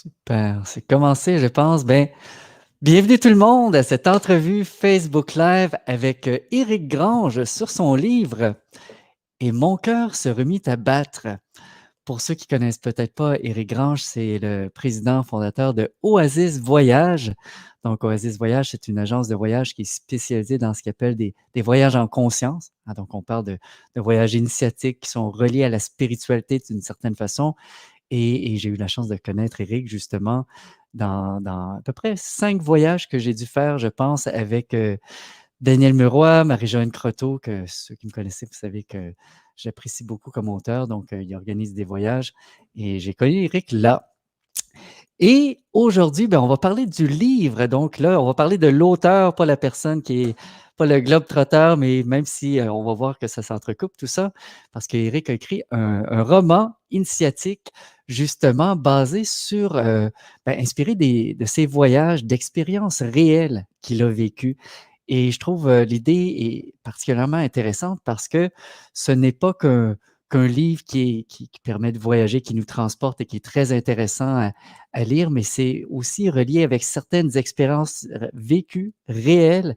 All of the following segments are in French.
Super, c'est commencé, je pense. Ben, bienvenue tout le monde à cette entrevue Facebook Live avec Éric Grange sur son livre Et mon cœur se remit à battre. Pour ceux qui connaissent peut-être pas, Éric Grange, c'est le président fondateur de Oasis Voyage. Donc, Oasis Voyage, c'est une agence de voyage qui est spécialisée dans ce qu'on appelle des voyages en conscience. Ah, donc, on parle de voyages initiatiques qui sont reliés à la spiritualité d'une certaine façon. Et j'ai eu la chance de connaître Éric justement dans à peu près 5 voyages que j'ai dû faire, je pense, avec Daniel Meroy, Marie-Joanne Croteau, que ceux qui me connaissez, vous savez que j'apprécie beaucoup comme auteur. Donc, il organise des voyages et j'ai connu Éric là. Et aujourd'hui, ben, on va parler du livre. Donc là, on va parler de l'auteur, pas la personne qui est pas le globe-trotteur, mais même si on va voir que ça s'entrecoupe tout ça, parce qu'Éric a écrit un roman initiatique justement basé sur, ben, inspiré de ses voyages, d'expériences réelles qu'il a vécues. Et je trouve l'idée est particulièrement intéressante parce que ce n'est pas qu'un livre qui permet de voyager, qui nous transporte et qui est très intéressant à lire, mais c'est aussi relié avec certaines expériences vécues, réelles,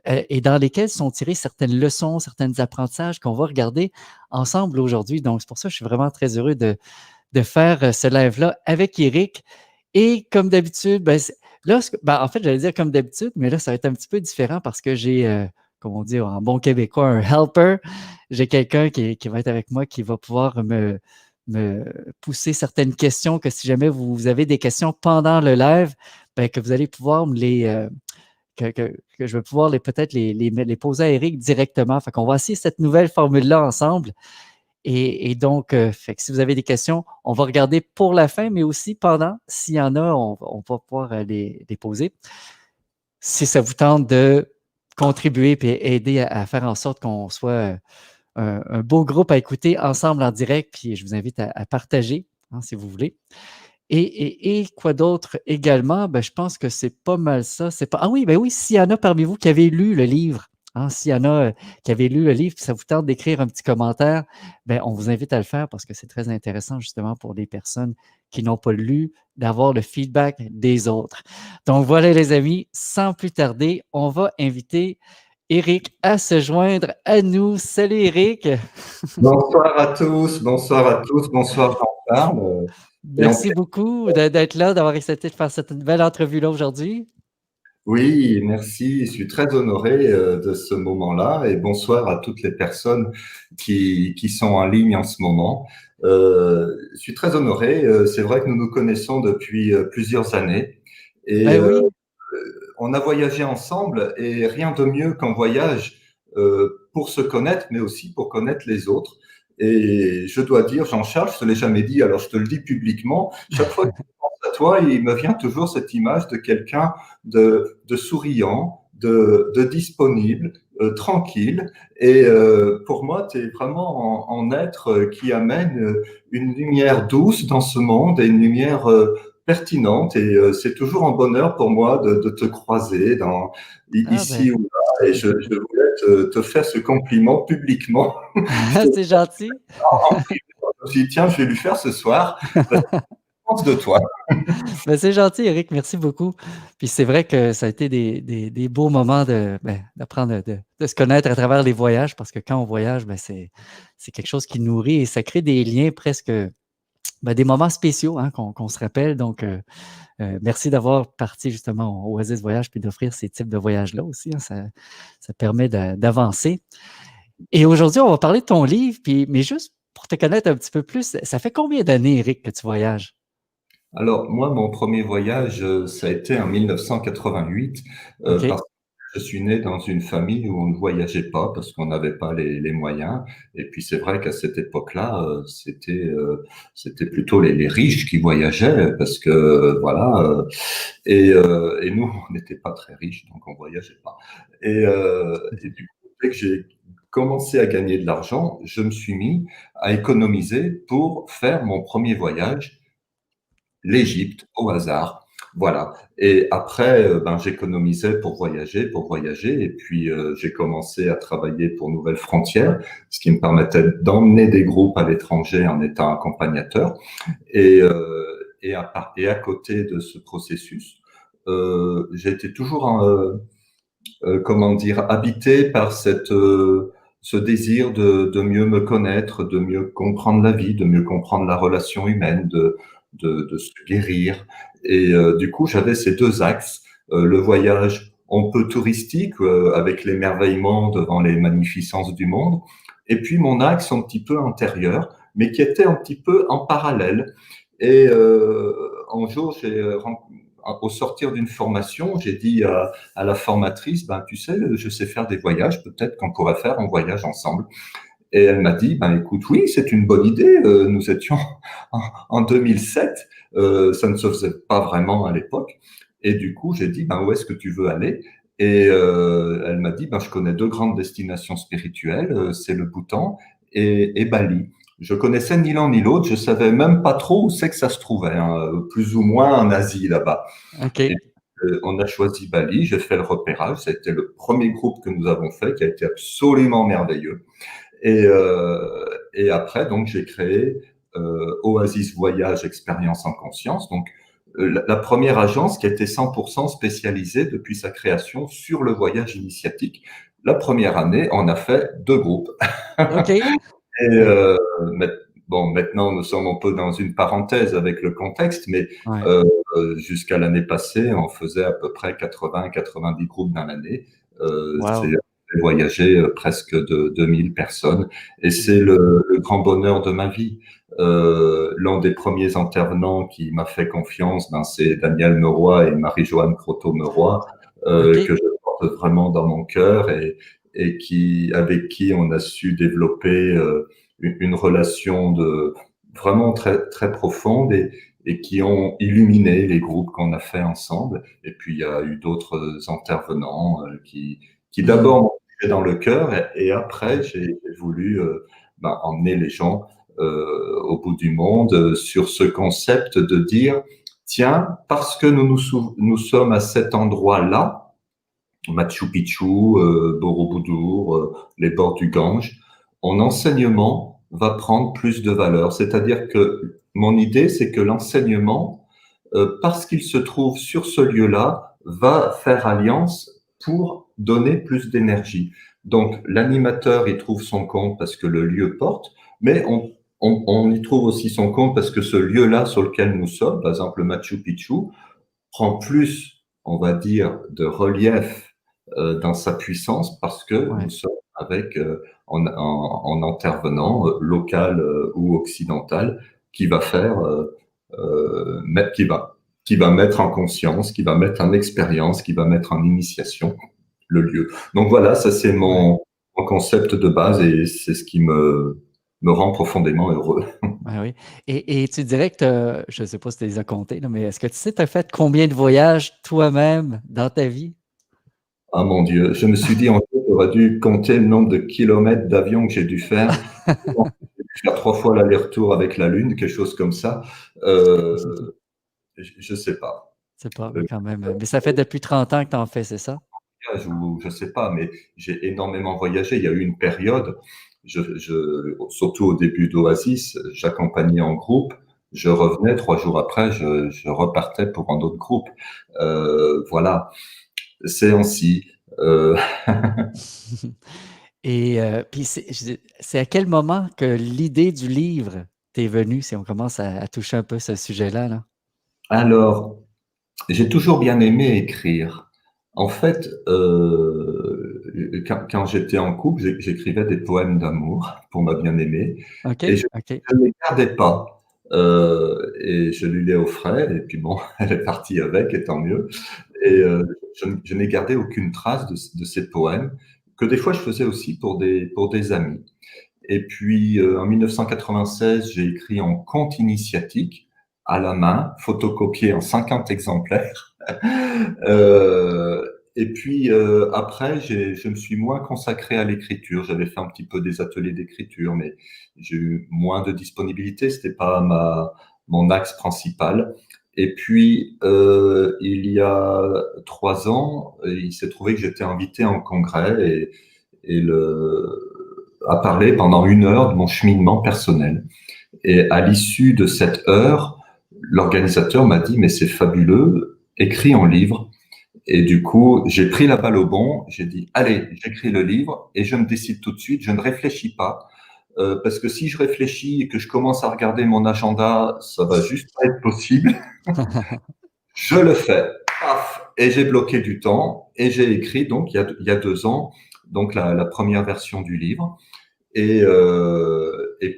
et dans lesquelles sont tirées certaines leçons, certains apprentissages qu'on va regarder ensemble aujourd'hui. Donc, c'est pour ça que je suis vraiment très heureux de faire ce live-là avec Éric. Et comme d'habitude, ben, là, ben, en fait, j'allais dire comme d'habitude, mais là, ça va être un petit peu différent parce que j'ai, comme on dit en bon québécois, un helper. J'ai quelqu'un qui va être avec moi, qui va pouvoir me pousser certaines questions, que si jamais vous avez des questions pendant le live, ben, que vous allez pouvoir me que je vais pouvoir peut-être les poser à Éric directement. Fait qu'on va essayer cette nouvelle formule-là ensemble. Et donc, fait que si vous avez des questions, on va regarder pour la fin, mais aussi pendant. S'il y en a, on va pouvoir les poser. Si ça vous tente de contribuer et aider à faire en sorte qu'on soit un beau groupe à écouter ensemble en direct, puis je vous invite à partager, hein, si vous voulez. Et quoi d'autre également? Ben, je pense que c'est pas mal ça. Ah oui, ben oui, s'il y en a parmi vous qui avez lu le livre, hein, s'il y en a qui avaient lu le livre, puis ça vous tente d'écrire un petit commentaire, ben, on vous invite à le faire parce que c'est très intéressant justement pour des personnes qui n'ont pas lu, d'avoir le feedback des autres. Donc voilà les amis, sans plus tarder, on va inviter Éric à se joindre à nous. Salut Éric! Bonsoir à tous, bonsoir à tous, bonsoir Jean-Charles. Et en Merci beaucoup d'être là, d'avoir accepté de faire cette belle entrevue-là aujourd'hui. oui, merci, je suis très honoré de ce moment-là et bonsoir à toutes les personnes qui sont en ligne en ce moment. Je suis très honoré, c'est vrai que nous nous connaissons depuis plusieurs années et Ben oui. on a voyagé ensemble et rien de mieux qu'un voyage pour se connaître, mais aussi pour connaître les autres. Et je dois dire, Jean-Charles, je te l'ai jamais dit, alors je te le dis publiquement, chaque fois que je pense à toi, il me vient toujours cette image de quelqu'un de souriant, de disponible, tranquille. Et pour moi, tu es vraiment en être qui amène une lumière douce dans ce monde et une lumière pertinente. Et c'est toujours un bonheur pour moi de te croiser Ah ben, ici ou là. Et je voulais te faire ce compliment publiquement. Je te c'est gentil. en privé. Je me suis dit, tiens, je vais lui faire ce soir parce que je pense de toi. Ben, c'est gentil, Eric, merci beaucoup. Puis c'est vrai que ça a été des beaux moments d'apprendre de se connaître à travers les voyages, parce que quand on voyage, ben, c'est quelque chose qui nourrit et ça crée des liens presque, ben, des moments spéciaux, hein, qu'on se rappelle. Donc, merci d'avoir parti justement au Oasis Voyage puis d'offrir ces types de voyages-là aussi, hein, ça permet d'avancer. Et aujourd'hui, on va parler de ton livre, mais juste pour te connaître un petit peu plus, ça fait combien d'années, Eric, que tu voyages? Alors, moi, mon premier voyage, ça a été en 1988, OK. parce que je suis né dans une famille où on ne voyageait pas parce qu'on n'avait pas les moyens. Et puis, c'est vrai qu'à cette époque-là, c'était plutôt les riches qui voyageaient parce que, voilà, et nous, on n'était pas très riches, donc on voyageait pas. Et du coup, dès que j'ai commencé à gagner de l'argent, je me suis mis à économiser pour faire mon premier voyage, l'Égypte, au hasard. Voilà. Et après, ben, j'économisais pour voyager. Et puis, j'ai commencé à travailler pour Nouvelles Frontières, ce qui me permettait d'emmener des groupes à l'étranger en étant accompagnateur. Et, et à côté de ce processus, j'ai été toujours comment dire, habité par ce désir de mieux me connaître, de mieux comprendre la vie, de mieux comprendre la relation humaine, de se guérir. Et du coup, j'avais ces deux axes, le voyage un peu touristique, avec l'émerveillement devant les magnificences du monde, et puis mon axe un petit peu intérieur, mais qui était un petit peu en parallèle. Et un jour, au sortir d'une formation, j'ai dit à la formatrice, ben, tu sais, je sais faire des voyages, peut-être qu'on pourrait faire un voyage ensemble. Et elle m'a dit, ben, écoute, oui, c'est une bonne idée. Nous étions en 2007, ça ne se faisait pas vraiment à l'époque. Et du coup, j'ai dit, ben, où est-ce que tu veux aller? Et elle m'a dit, ben, je connais deux grandes destinations spirituelles, c'est le Bhoutan et Bali. Je connaissais ni l'un ni l'autre, je savais même pas trop où c'est que ça se trouvait, hein, plus ou moins en Asie là-bas. Et OK. on a choisi Bali, j'ai fait le repérage, c'était le premier groupe que nous avons fait qui a été absolument merveilleux. Et après, donc, j'ai créé Oasis Voyage Expérience en Conscience. Donc, la première agence qui a été 100% spécialisée depuis sa création sur le voyage initiatique. La première année, on a fait deux groupes. OK. Et Et mais- bon, maintenant, nous sommes un peu dans une parenthèse avec le contexte, mais ouais. euh, jusqu'à l'année passée, on faisait à peu près 80-90 groupes dans l'année. C'est Wow. voyager presque de 2000 personnes. Et c'est le grand bonheur de ma vie. L'un des premiers intervenants qui m'a fait confiance, ben, c'est Daniel Meroy et Marie-Joanne Croteau-Meroy, OK. que je porte vraiment dans mon cœur et avec qui on a su développer une relation vraiment très, très profonde et qui ont illuminé les groupes qu'on a fait ensemble. Et puis, il y a eu d'autres intervenants qui Mhm. d'abord m'ont touché dans le cœur et après, j'ai voulu ben, emmener les gens au bout du monde sur ce concept de dire, tiens, parce que nous sommes à cet endroit-là, Machu Picchu, Borobudur, les bords du Gange, mon enseignement va prendre plus de valeur. C'est-à-dire que mon idée, c'est que l'enseignement, parce qu'il se trouve sur ce lieu-là, va faire alliance pour donner plus d'énergie. Donc, l'animateur y trouve son compte parce que le lieu porte, mais on y trouve aussi son compte parce que ce lieu-là sur lequel nous sommes, par exemple le Machu Picchu, prend plus, on va dire, de relief dans sa puissance parce que nous Ouais. sommes avec en intervenant local ou occidental qui va faire mettre, qui va mettre en conscience, qui va mettre en expérience, qui va mettre en initiation le lieu. Donc voilà, ça c'est Ouais. mon concept de base et c'est ce qui me rend profondément heureux. Ouais, oui. Et tu dirais que je ne sais pas si tu les as comptés, là, mais est-ce que tu sais, tu as fait combien de voyages toi-même dans ta vie? Ah mon Dieu, je me suis dit en fait, j'aurais dû compter le nombre de kilomètres d'avion que j'ai dû faire. J'ai dû faire 3 fois l'aller-retour avec la Lune, quelque chose comme ça. Je sais pas. C'est pas, Euh, mais quand même. Mais ça fait depuis 30 ans que tu en fais, c'est ça? ou je sais pas, mais j'ai énormément voyagé. Il y a eu une période, surtout au début d'Oasis, j'accompagnais en groupe. Je revenais 3 jours après, je repartais pour un autre groupe. Voilà, c'est ainsi. Euh, Et puis, c'est à quel moment que l'idée du livre t'est venue, si on commence à toucher un peu ce sujet-là, là? alors, j'ai toujours bien aimé écrire. En fait, quand j'étais en couple, j'écrivais des poèmes d'amour pour ma bien-aimée et OK, je OK. ne les gardais pas. Et je lui les offrais et puis bon, elle est partie avec et tant mieux. Et je n'ai gardé aucune trace de ces poèmes que des fois je faisais aussi pour des amis. Et puis, en 1996, j'ai écrit en conte initiatique à la main, photocopié en 50 exemplaires. Euh, et puis après, je me suis moins consacré à l'écriture. J'avais fait un petit peu des ateliers d'écriture, mais j'ai eu moins de disponibilité. C'était pas mon axe principal. Et puis, il y a 3 ans, il s'est trouvé que j'étais invité en congrès et à parler pendant 1 heure de mon cheminement personnel. Et à l'issue de cette heure, l'organisateur m'a dit, mais c'est fabuleux, écris en livre. Et du coup, j'ai pris la balle au bond, j'ai dit, allez, j'écris le livre et je me décide tout de suite, je ne réfléchis pas. Parce que si je réfléchis et que je commence à regarder mon agenda, ça va juste pas être possible. Je le fais, paf, et j'ai bloqué du temps et j'ai écrit donc il y a 2 ans donc la première version du livre et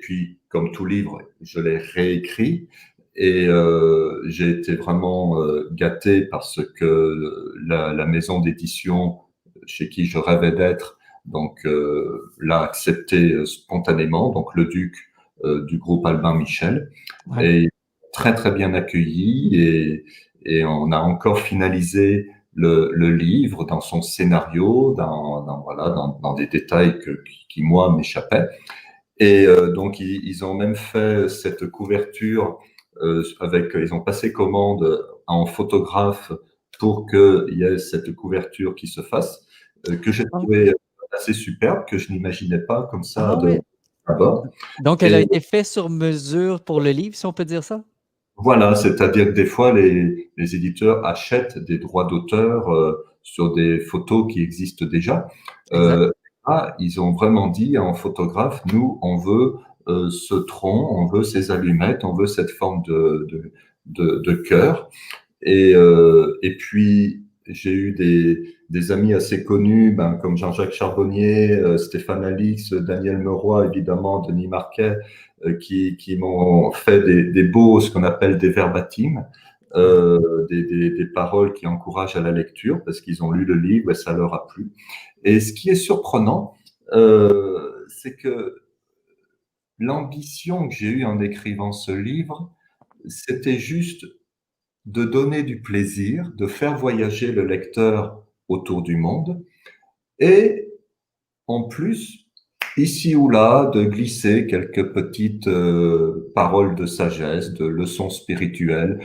puis comme tout livre, je l'ai réécrit et j'ai été vraiment gâté parce que la maison d'édition chez qui je rêvais d'être donc l'a accepté spontanément donc le Duc du groupe Albin Michel Ouais. et très très bien accueilli et on a encore finalisé le livre dans son scénario, voilà, dans des détails qui moi m'échappaient. Et donc ils ont même fait cette couverture ils ont passé commande en photographe pour qu'il y ait cette couverture qui se fasse, que j'ai Ah trouvé assez superbe, que je n'imaginais pas comme ça ah de ouais. d'abord. Donc, elle a Et été faite sur mesure pour le livre, si on peut dire ça? voilà, c'est-à-dire que des fois, les éditeurs achètent des droits d'auteur sur des photos qui existent déjà. Exact. Ils ont vraiment dit à un photographe, nous, on veut ce tronc, on veut ces allumettes, on veut cette forme de cœur. Et puis, j'ai eu des amis assez connus, ben, comme Jean-Jacques Charbonnier, Stéphane Alix, Daniel Meroy, évidemment, Denis Marquet, qui m'ont fait des beaux, ce qu'on appelle des verbatims, Ouais. des paroles qui encouragent à la lecture, parce qu'ils ont lu le livre et ça leur a plu. Et ce qui est surprenant, c'est que l'ambition que j'ai eue en écrivant ce livre, c'était juste de donner du plaisir, de faire voyager le lecteur autour du monde et en plus, ici ou là, de glisser quelques petites paroles de sagesse, de leçons spirituelles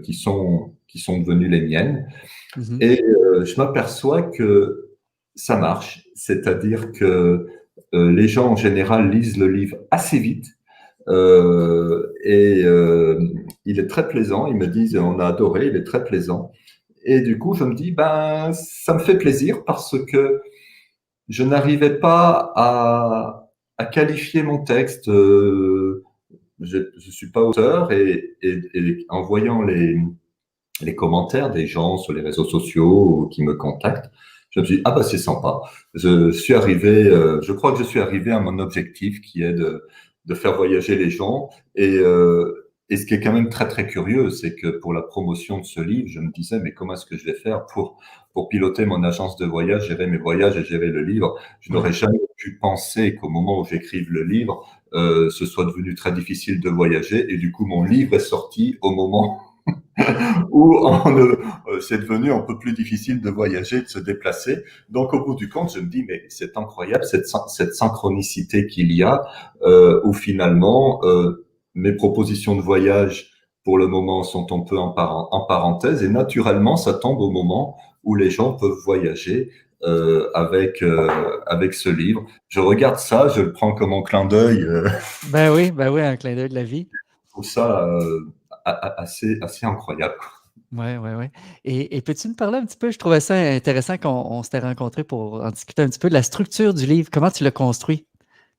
qui sont devenues les miennes. Mhm. Et je m'aperçois que ça marche, c'est-à-dire que les gens en général lisent le livre assez vite et il est très plaisant. Ils me disent on a adoré, il est très plaisant. Et du coup, je me dis ben ça me fait plaisir parce que je n'arrivais pas à qualifier mon texte. Je suis pas auteur et en voyant les commentaires des gens sur les réseaux sociaux qui me contactent, je me suis dit, ah bah c'est sympa. Je suis arrivé, je crois que je suis arrivé à mon objectif qui est de faire voyager les gens. Et ce qui est quand même très très curieux, c'est que pour la promotion de ce livre, je me disais, mais comment est-ce que je vais faire pour piloter mon agence de voyage, gérer mes voyages et gérer le livre? Je Ouais. n'aurais jamais pu penser qu'au moment où j'écrive le livre, ce soit devenu très difficile de voyager. Et du coup, mon livre est sorti au moment où c'est devenu un peu plus difficile de voyager, de se déplacer. Donc, au bout du compte, je me dis, mais c'est incroyable cette synchronicité qu'il y a, où finalement, mes propositions de voyage, pour le moment, sont un peu en parenthèse, et naturellement, ça tombe au moment où les gens peuvent voyager avec ce livre. Je regarde ça, je le prends comme un clin d'œil, Ben oui, un clin d'œil de la vie. je trouve ça assez incroyable. Ouais, ouais, ouais. Et peux-tu me parler un petit peu, je trouvais ça intéressant qu'on s'était rencontrés pour en discuter un petit peu de la structure du livre. Comment tu l'as construit?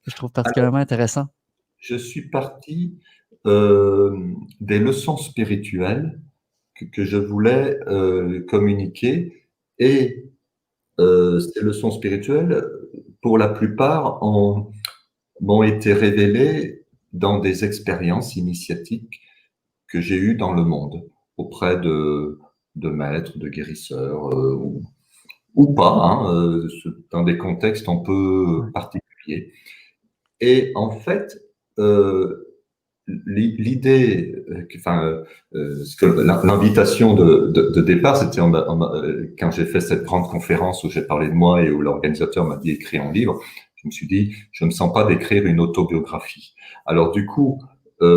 Que je trouve particulièrement intéressant. Je suis parti des leçons spirituelles que je voulais communiquer et ces leçons spirituelles, pour la plupart, m'ont été révélées dans des expériences initiatiques que j'ai eues dans le monde auprès de maîtres, de guérisseurs ou pas, hein, dans des contextes un peu Ouais. particuliers. Et en fait, euh, l'idée, l'invitation de départ, c'était quand j'ai fait cette grande conférence où j'ai parlé de moi et où l'organisateur m'a dit écrire un livre. Je me suis dit, je ne me sens pas d'écrire une autobiographie. Alors du coup,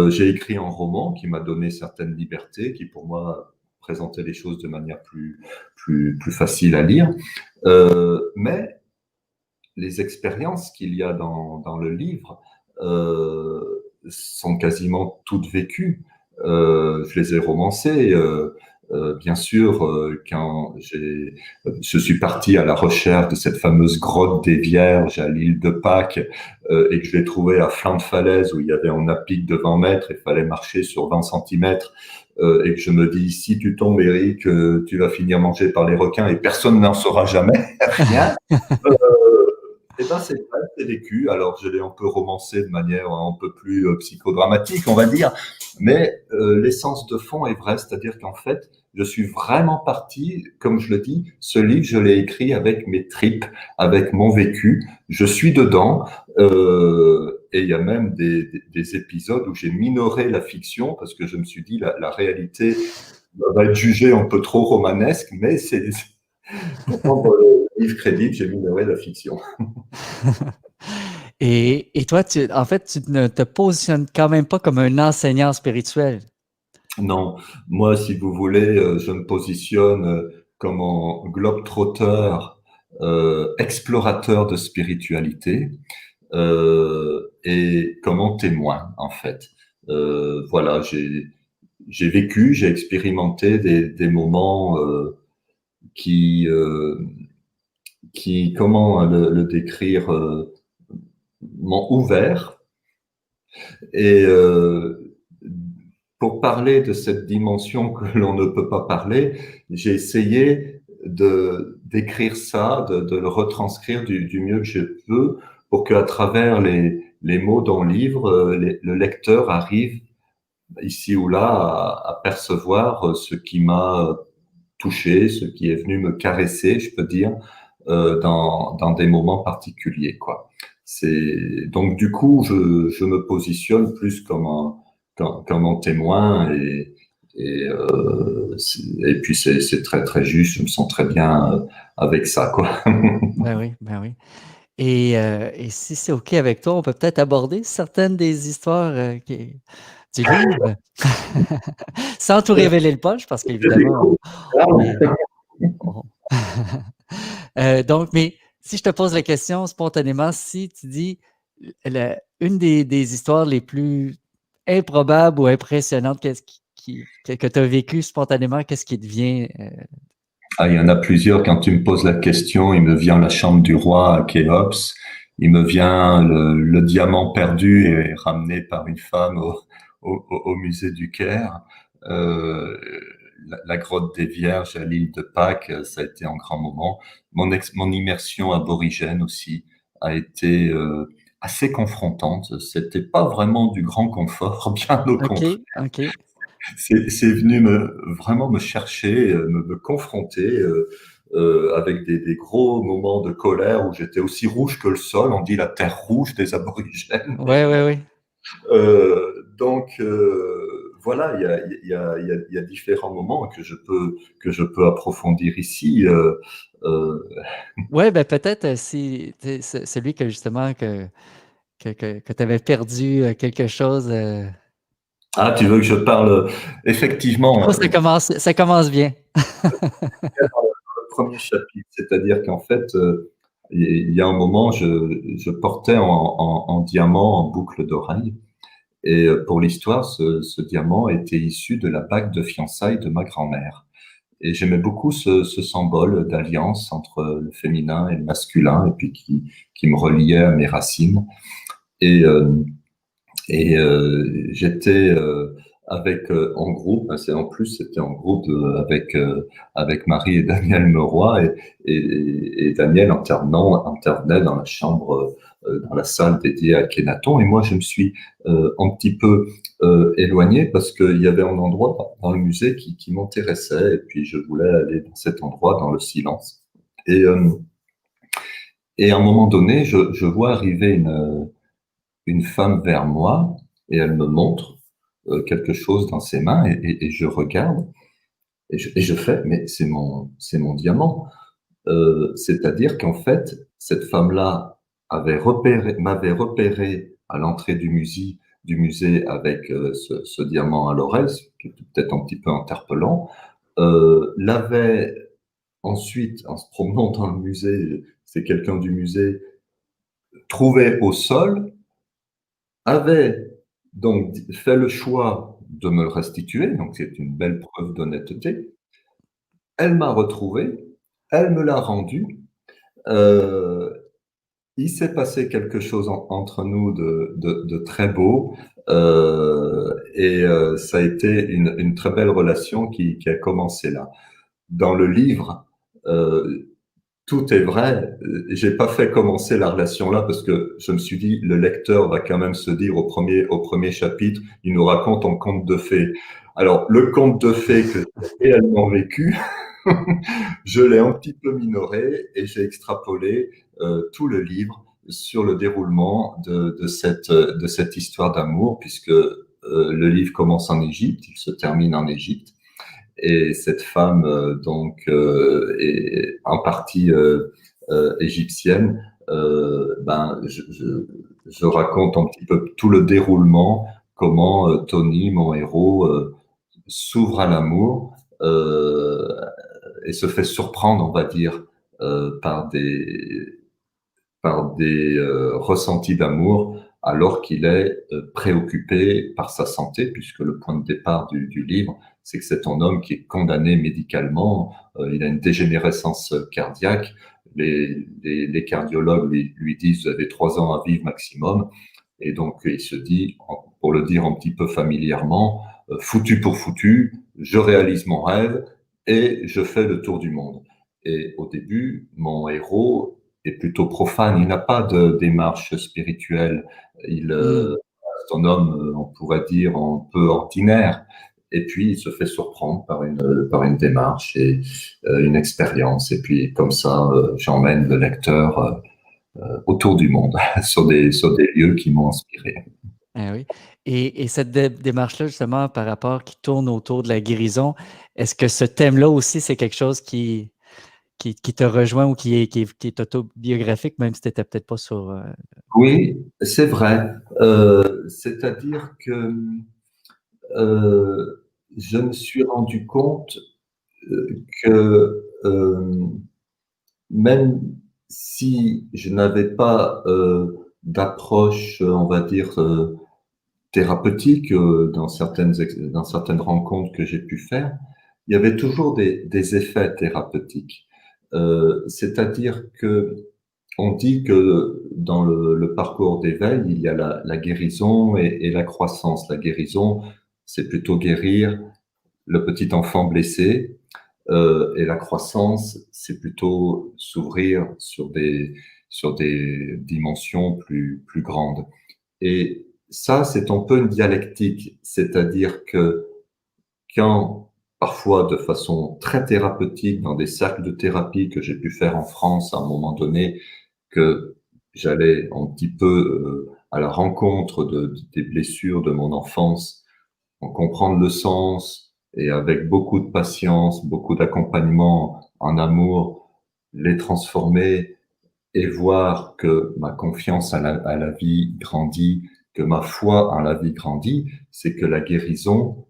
j'ai écrit un roman qui m'a donné certaines libertés, qui pour moi présentait les choses de manière plus facile à lire. Mais les expériences qu'il y a dans le livre sont quasiment toutes vécues. Je les ai romancés. Bien sûr, quand je suis parti à la recherche de cette fameuse grotte des Vierges à l'île de Pâques et que je l'ai trouvée à flanc de falaise où il y avait un pic de 20 mètres et il fallait marcher sur 20 centimètres et que je me dis, si tu tombes, Eric, tu vas finir mangé par les requins et personne n'en saura jamais rien. Eh ben c'est vrai, c'est vécu. Alors je l'ai un peu romancé de manière un peu plus psychodramatique, on va dire, mais l'essence de fond est vraie, c'est-à-dire qu'en fait, je suis vraiment parti, comme je le dis, ce livre, je l'ai écrit avec mes tripes, avec mon vécu. Je suis dedans, et il y a même des épisodes où j'ai minoré la fiction parce que je me suis dit la réalité va être jugée un peu trop romanesque, mais c'est pour rendre le livre crédible, j'ai minoré la fiction. Et toi, en fait, tu ne te positionnes quand même pas comme un enseignant spirituel. Non, moi, si vous voulez, je me positionne comme un globe-trotter, explorateur de spiritualité et comme un témoin, en fait. Voilà, j'ai vécu, j'ai expérimenté des moments qui, euh, comment le décrire, m'ont ouvert. Et pour parler de cette dimension que l'on ne peut pas parler, j'ai essayé de d'écrire ça, de le retranscrire du mieux que je peux, pour qu'à travers les mots d'un livre, le lecteur arrive ici ou là à percevoir ce qui m'a touché, ce qui est venu me caresser, je peux dire, dans des moments particuliers, quoi. C'est donc du coup, je me positionne plus comme un témoin et puis c'est très très juste. Je me sens très bien avec ça, quoi. Ben oui, ben oui. Et si c'est OK avec toi, on peut peut-être aborder certaines des histoires du livre, sans tout révéler le punch, parce qu'évidemment, on est... on- donc, mais si je te pose la question spontanément, si tu dis une des histoires les plus improbables ou impressionnantes que tu as vécues spontanément, qu'est-ce qui te vient? Ah, il y en a plusieurs. Quand tu me poses la question, il me vient la chambre du roi à Khéops. Il me vient le diamant perdu et ramené par une femme au musée du Caire. Euh, la grotte des Vierges à l'île de Pâques, ça a été un grand moment. Mon immersion aborigène aussi a été assez confrontante. C'était pas vraiment du grand confort, bien au OK, contraire. OK. C'est venu vraiment me chercher, me confronter avec des gros moments de colère où j'étais aussi rouge que le sol. On dit la terre rouge des aborigènes. Ouais, ouais, ouais. Donc voilà, il y a différents moments que je peux approfondir ici. Ouais, ben peut-être si celui que justement que tu avais perdu quelque chose. Ah, tu veux que je parle Je effectivement trouve que ça commence bien. le premier chapitre, c'est-à-dire qu'en fait, il y a un moment, je portais en diamant en boucle d'oreille. Et pour l'histoire, ce diamant était issu de la bague de fiançailles de ma grand-mère. Et j'aimais beaucoup ce symbole d'alliance entre le féminin et le masculin, et puis qui me reliait à mes racines. Et, j'étais avec en groupe, hein, c'est en plus c'était en groupe avec Marie et Daniel Meroy et Daniel intervenait dans la chambre, dans la salle dédiée à Akhenaton et moi je me suis un petit peu éloigné parce qu'il y avait un endroit dans le musée qui m'intéressait et puis je voulais aller dans cet endroit dans le silence et à un moment donné je vois arriver une femme vers moi et elle me montre quelque chose dans ses mains et je regarde et je fais, mais c'est mon diamant. C'est-à-dire qu'en fait, cette femme-là m'avait repéré à l'entrée du musée avec ce diamant à l'oreille, ce qui était peut-être un petit peu interpellant, l'avait ensuite, en se promenant dans le musée, c'est quelqu'un du musée, trouvé au sol avait donc fait le choix de me le restituer, donc c'est une belle preuve d'honnêteté. Elle m'a retrouvé, elle me l'a rendu. Heu, il s'est passé quelque chose entre nous de très beau, ça a été une très belle relation qui a commencé là. Dans le livre, tout est vrai. J'ai pas fait commencer la relation là parce que je me suis dit, le lecteur va quand même se dire au premier chapitre, il nous raconte un conte de fées. Alors, le conte de fées que j'ai réellement vécu, je l'ai un petit peu minoré et j'ai extrapolé tout le livre sur le déroulement de cette histoire d'amour, puisque le livre commence en Égypte, il se termine en Égypte. Et cette femme, est en partie égyptienne. Je raconte un petit peu tout le déroulement, comment Tony, mon héros, s'ouvre à l'amour et se fait surprendre, on va dire, par des ressentis d'amour, alors qu'il est préoccupé par sa santé, puisque le point de départ du livre, c'est que c'est un homme qui est condamné médicalement, il a une dégénérescence cardiaque, les cardiologues lui disent, vous avez 3 ans à vivre maximum, et donc il se dit, pour le dire un petit peu familièrement, foutu pour foutu, je réalise mon rêve et je fais le tour du monde. Et au début, mon héros est plutôt profane, il n'a pas de démarche spirituelle, il Mmh. est un homme, on pourrait dire, un peu ordinaire. Et puis, il se fait surprendre par une démarche et une expérience. Et puis, comme ça, j'emmène le lecteur autour du monde, sur des lieux qui m'ont inspiré. Ah oui. Et cette démarche-là, justement, par rapport qui tourne autour de la guérison, est-ce que ce thème-là aussi, c'est quelque chose qui te rejoint ou qui est autobiographique, même si tu n'étais peut-être pas sur. Oui, c'est vrai. C'est-à-dire que je me suis rendu compte que même si je n'avais pas d'approche, on va dire, thérapeutique dans certaines rencontres que j'ai pu faire, il y avait toujours des effets thérapeutiques. C'est-à-dire que on dit que dans le parcours d'éveil, il y a la guérison et la croissance. La guérison, c'est plutôt guérir le petit enfant blessé, et la croissance, c'est plutôt s'ouvrir sur des dimensions plus grandes. Et ça, c'est un peu une dialectique, c'est-à-dire que quand, parfois de façon très thérapeutique, dans des cercles de thérapie que j'ai pu faire en France à un moment donné, que j'allais un petit peu à la rencontre des blessures de mon enfance, en comprendre le sens et avec beaucoup de patience, beaucoup d'accompagnement en amour, les transformer et voir que ma confiance à la vie grandit, que ma foi en la vie grandit, c'est que la guérison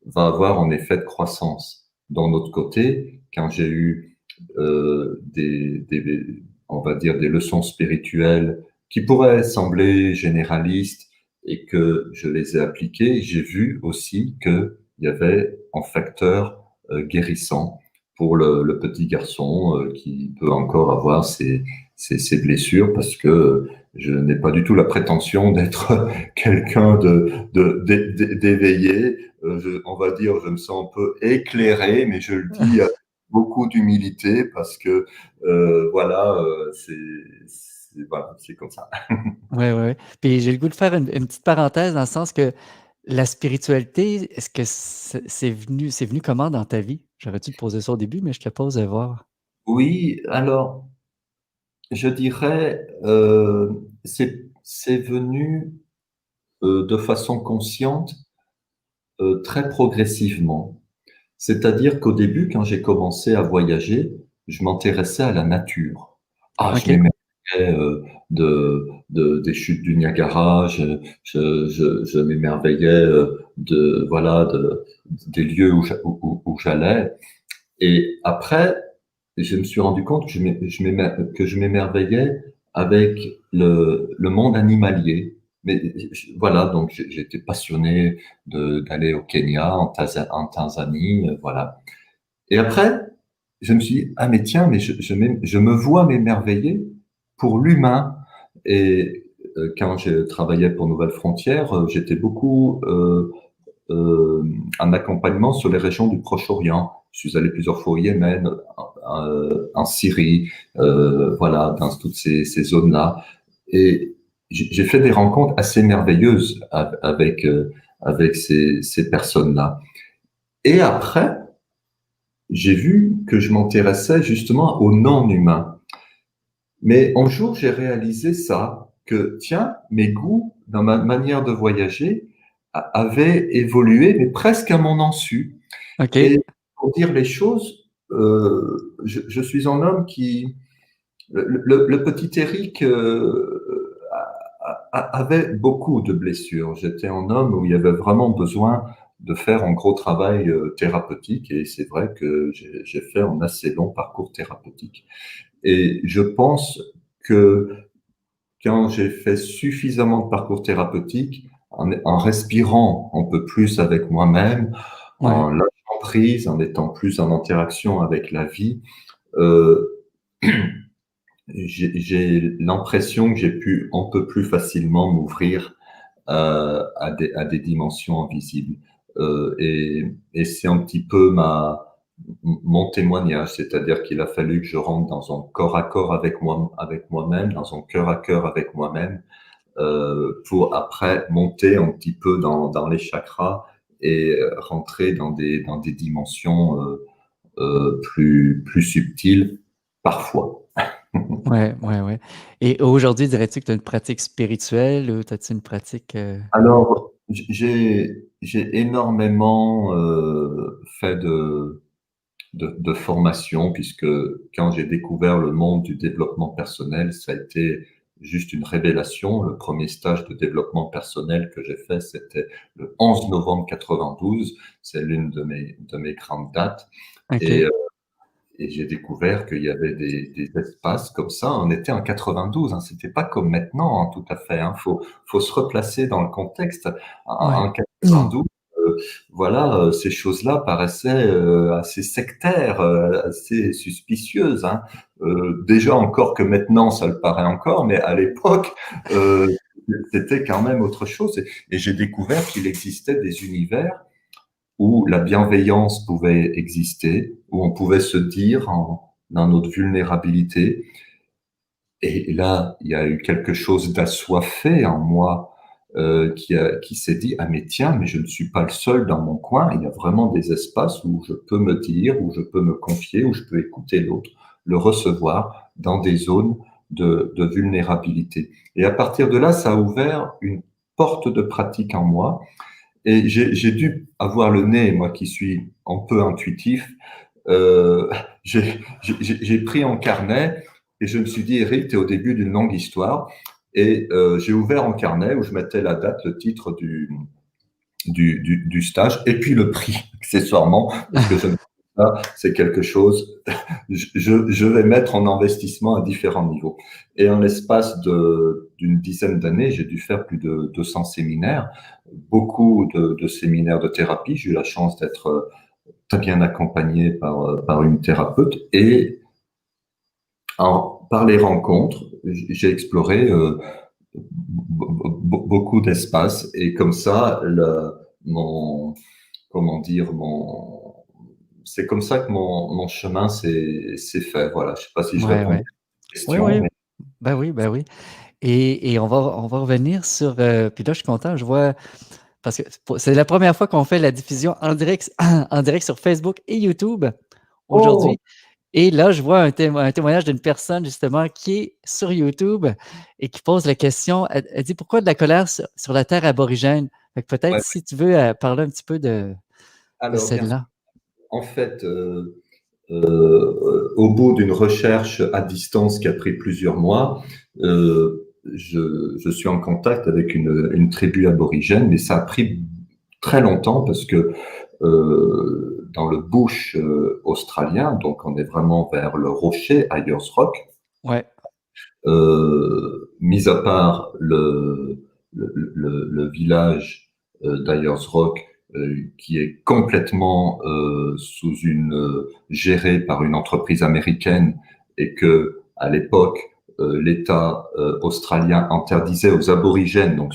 va avoir un effet de croissance. D'un autre côté, quand j'ai eu on va dire, des leçons spirituelles qui pourraient sembler généralistes et que je les ai appliquées, j'ai vu aussi qu'il y avait un facteur guérissant pour le petit garçon qui peut encore avoir ses blessures parce que je n'ai pas du tout la prétention d'être quelqu'un d'éveillé. On va dire, je me sens un peu éclairé, mais je le dis avec beaucoup d'humilité parce que voilà, voilà, c'est comme ça. Ouais, ouais, ouais. Puis j'ai le goût de faire une petite parenthèse dans le sens que la spiritualité, est-ce que c'est venu comment dans ta vie? J'aurais dû te poser ça au début, mais je te pose à voir. Oui, alors je dirais, c'est venu de façon consciente, très progressivement. C'est-à-dire qu'au début, quand j'ai commencé à voyager, je m'intéressais à la nature. Ah, je OK. m'émerveillais des chutes du Niagara, je m'émerveillais voilà, des lieux où j'allais. Et après, je me suis rendu compte que je m'émerveillais avec le monde animalier, mais voilà, donc j'étais passionné d'aller au Kenya, en Tanzanie, voilà. Et après, je me suis dit, ah mais tiens, mais je me vois m'émerveiller pour l'humain. Et quand je travaillais pour Nouvelles Frontières, j'étais beaucoup euh, en accompagnement sur les régions du Proche-Orient. Je suis allé plusieurs fois au Yémen, en Syrie, voilà, dans toutes ces zones-là. Et j'ai fait des rencontres assez merveilleuses avec ces personnes-là. Et après, j'ai vu que je m'intéressais justement au non-humain. Mais un jour, j'ai réalisé ça, que tiens, mes goûts dans ma manière de voyager avaient évolué, mais presque à mon insu. Et OK. pour dire les choses, je suis un homme qui, le petit Eric avait beaucoup de blessures. J'étais un homme où il y avait vraiment besoin de faire un gros travail thérapeutique, et c'est vrai que j'ai fait un assez long parcours thérapeutique. Et je pense que quand j'ai fait suffisamment de parcours thérapeutique, en respirant un peu plus avec moi-même, Ouais. en lâchant prise, en étant plus en interaction avec la vie, euh, j'ai l'impression que j'ai pu un peu plus facilement m'ouvrir à des dimensions invisibles. Et c'est un petit peu mon témoignage, c'est-à-dire qu'il a fallu que je rentre dans un corps à corps avec moi-même, dans un cœur à cœur avec moi-même, pour après monter un petit peu dans les chakras et rentrer dans des dimensions plus subtiles parfois. Ouais, ouais, ouais. Et aujourd'hui, dirais-tu que tu as une pratique spirituelle ou as-tu une pratique... Alors, j'ai énormément fait de formation, puisque quand j'ai découvert le monde du développement personnel, ça a été juste une révélation. Le premier stage de développement personnel que j'ai fait, c'était le 11 novembre 92. C'est l'une de mes grandes dates. Et, OK. euh, et j'ai découvert qu'il y avait des espaces comme ça. On était en 92, hein. C'était pas comme maintenant, hein, tout à fait. Hein. Faut se replacer dans le contexte. En Ouais. 92, voilà, ces choses-là paraissaient assez sectaires, assez suspicieuses. Hein. Déjà encore que maintenant, ça le paraît encore, mais à l'époque, euh, c'était quand même autre chose. Et j'ai découvert qu'il existait des univers où la bienveillance pouvait exister, où on pouvait se dire dans notre vulnérabilité. Et là, il y a eu quelque chose d'assoiffé en moi qui s'est dit, ah mais tiens, mais je ne suis pas le seul dans mon coin, il y a vraiment des espaces où je peux me dire, où je peux me confier, où je peux écouter l'autre, le recevoir dans des zones de vulnérabilité. Et à partir de là, ça a ouvert une porte de pratique en moi, et j'ai dû avoir le nez, moi qui suis un peu intuitif, euh, j'ai pris un carnet et je me suis dit, Eric, tu es au début d'une longue histoire. Et j'ai ouvert un carnet où je mettais la date, le titre du stage et puis le prix, accessoirement, parce que je me ça, c'est quelque chose, je vais mettre en investissement à différents niveaux. Et en l'espace d'une dizaine d'années, j'ai dû faire plus de 200 séminaires, beaucoup de séminaires de thérapie. J'ai eu la chance d'être très bien accompagné par une thérapeute, et par les rencontres, j'ai exploré beaucoup d'espaces, et comme ça, mon, comment dire, c'est comme ça que mon chemin s'est fait. Voilà. Je sais pas si je Ouais, réponds à ouais. la Oui, question, oui. mais Ben oui, ben oui. Et on va revenir sur... puis là, je suis content, je vois... Parce que c'est la première fois qu'on fait la diffusion en direct, en direct sur Facebook et YouTube oh, aujourd'hui. Et là, je vois un témoignage d'une personne justement qui est sur YouTube et qui pose la question, elle dit pourquoi de la colère sur la terre aborigène? Fait que peut-être ouais. si tu veux parler un petit peu de Alors bien sûr, celle-là. en fait, au bout d'une recherche à distance qui a pris plusieurs mois, je suis en contact avec une tribu aborigène, mais ça a pris très longtemps parce que dans le bush australien, donc on est vraiment vers le rocher, Ayers Rock, Ouais, mis à part le village d'Ayers Rock, qui est complètement géré par une entreprise américaine, et que à l'époque l'État australien interdisait aux aborigènes, donc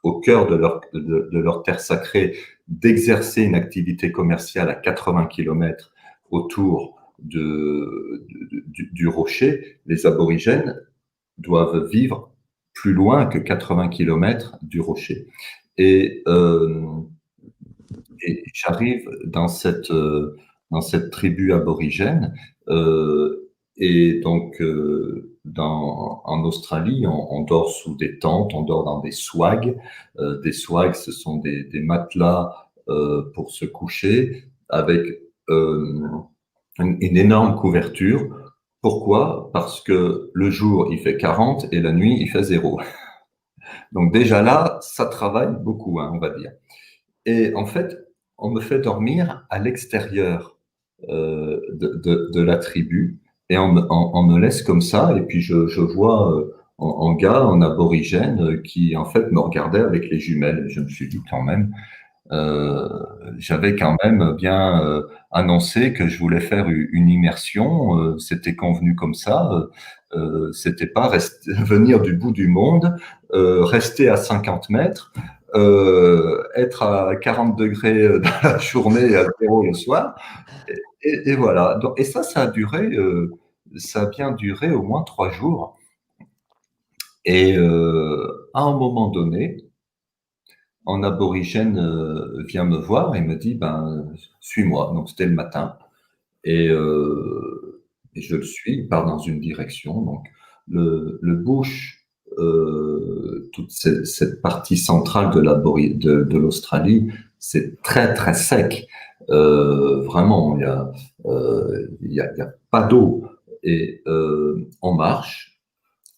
au cœur de leur terre sacrée, d'exercer une activité commerciale à 80 kilomètres autour du rocher. Les aborigènes doivent vivre plus loin que 80 kilomètres du rocher. Et, et j'arrive dans cette tribu aborigène, et donc en Australie, on dort sous des tentes, on dort dans des swags. Des swags, ce sont des matelas pour se coucher, avec une énorme couverture. Pourquoi? Parce que le jour, il fait 40 et la nuit, il fait 0. Donc déjà là, ça travaille beaucoup, hein, on va dire. Et en fait, on me fait dormir à l'extérieur de la tribu, et on me laisse comme ça. Et puis je vois un gars, un aborigène, qui en fait me regardait avec les jumelles. Je me suis dit quand même, euh, j'avais quand même bien annoncé que je voulais faire une immersion. C'était convenu comme ça. C'était pas venir du bout du monde, rester à 50 mètres, être à 40 degrés dans la journée et à 0 le soir. Et voilà. Donc, et ça a duré, ça a bien duré au moins 3 jours. Et à un moment donné, un aborigène vient me voir et me dit, ben, suis-moi. Donc c'était le matin. Et, et je le suis, il part dans une direction. Donc le bush, toute cette partie centrale de l'Australie, c'est très très sec. Vraiment, il y a pas d'eau. Et on marche.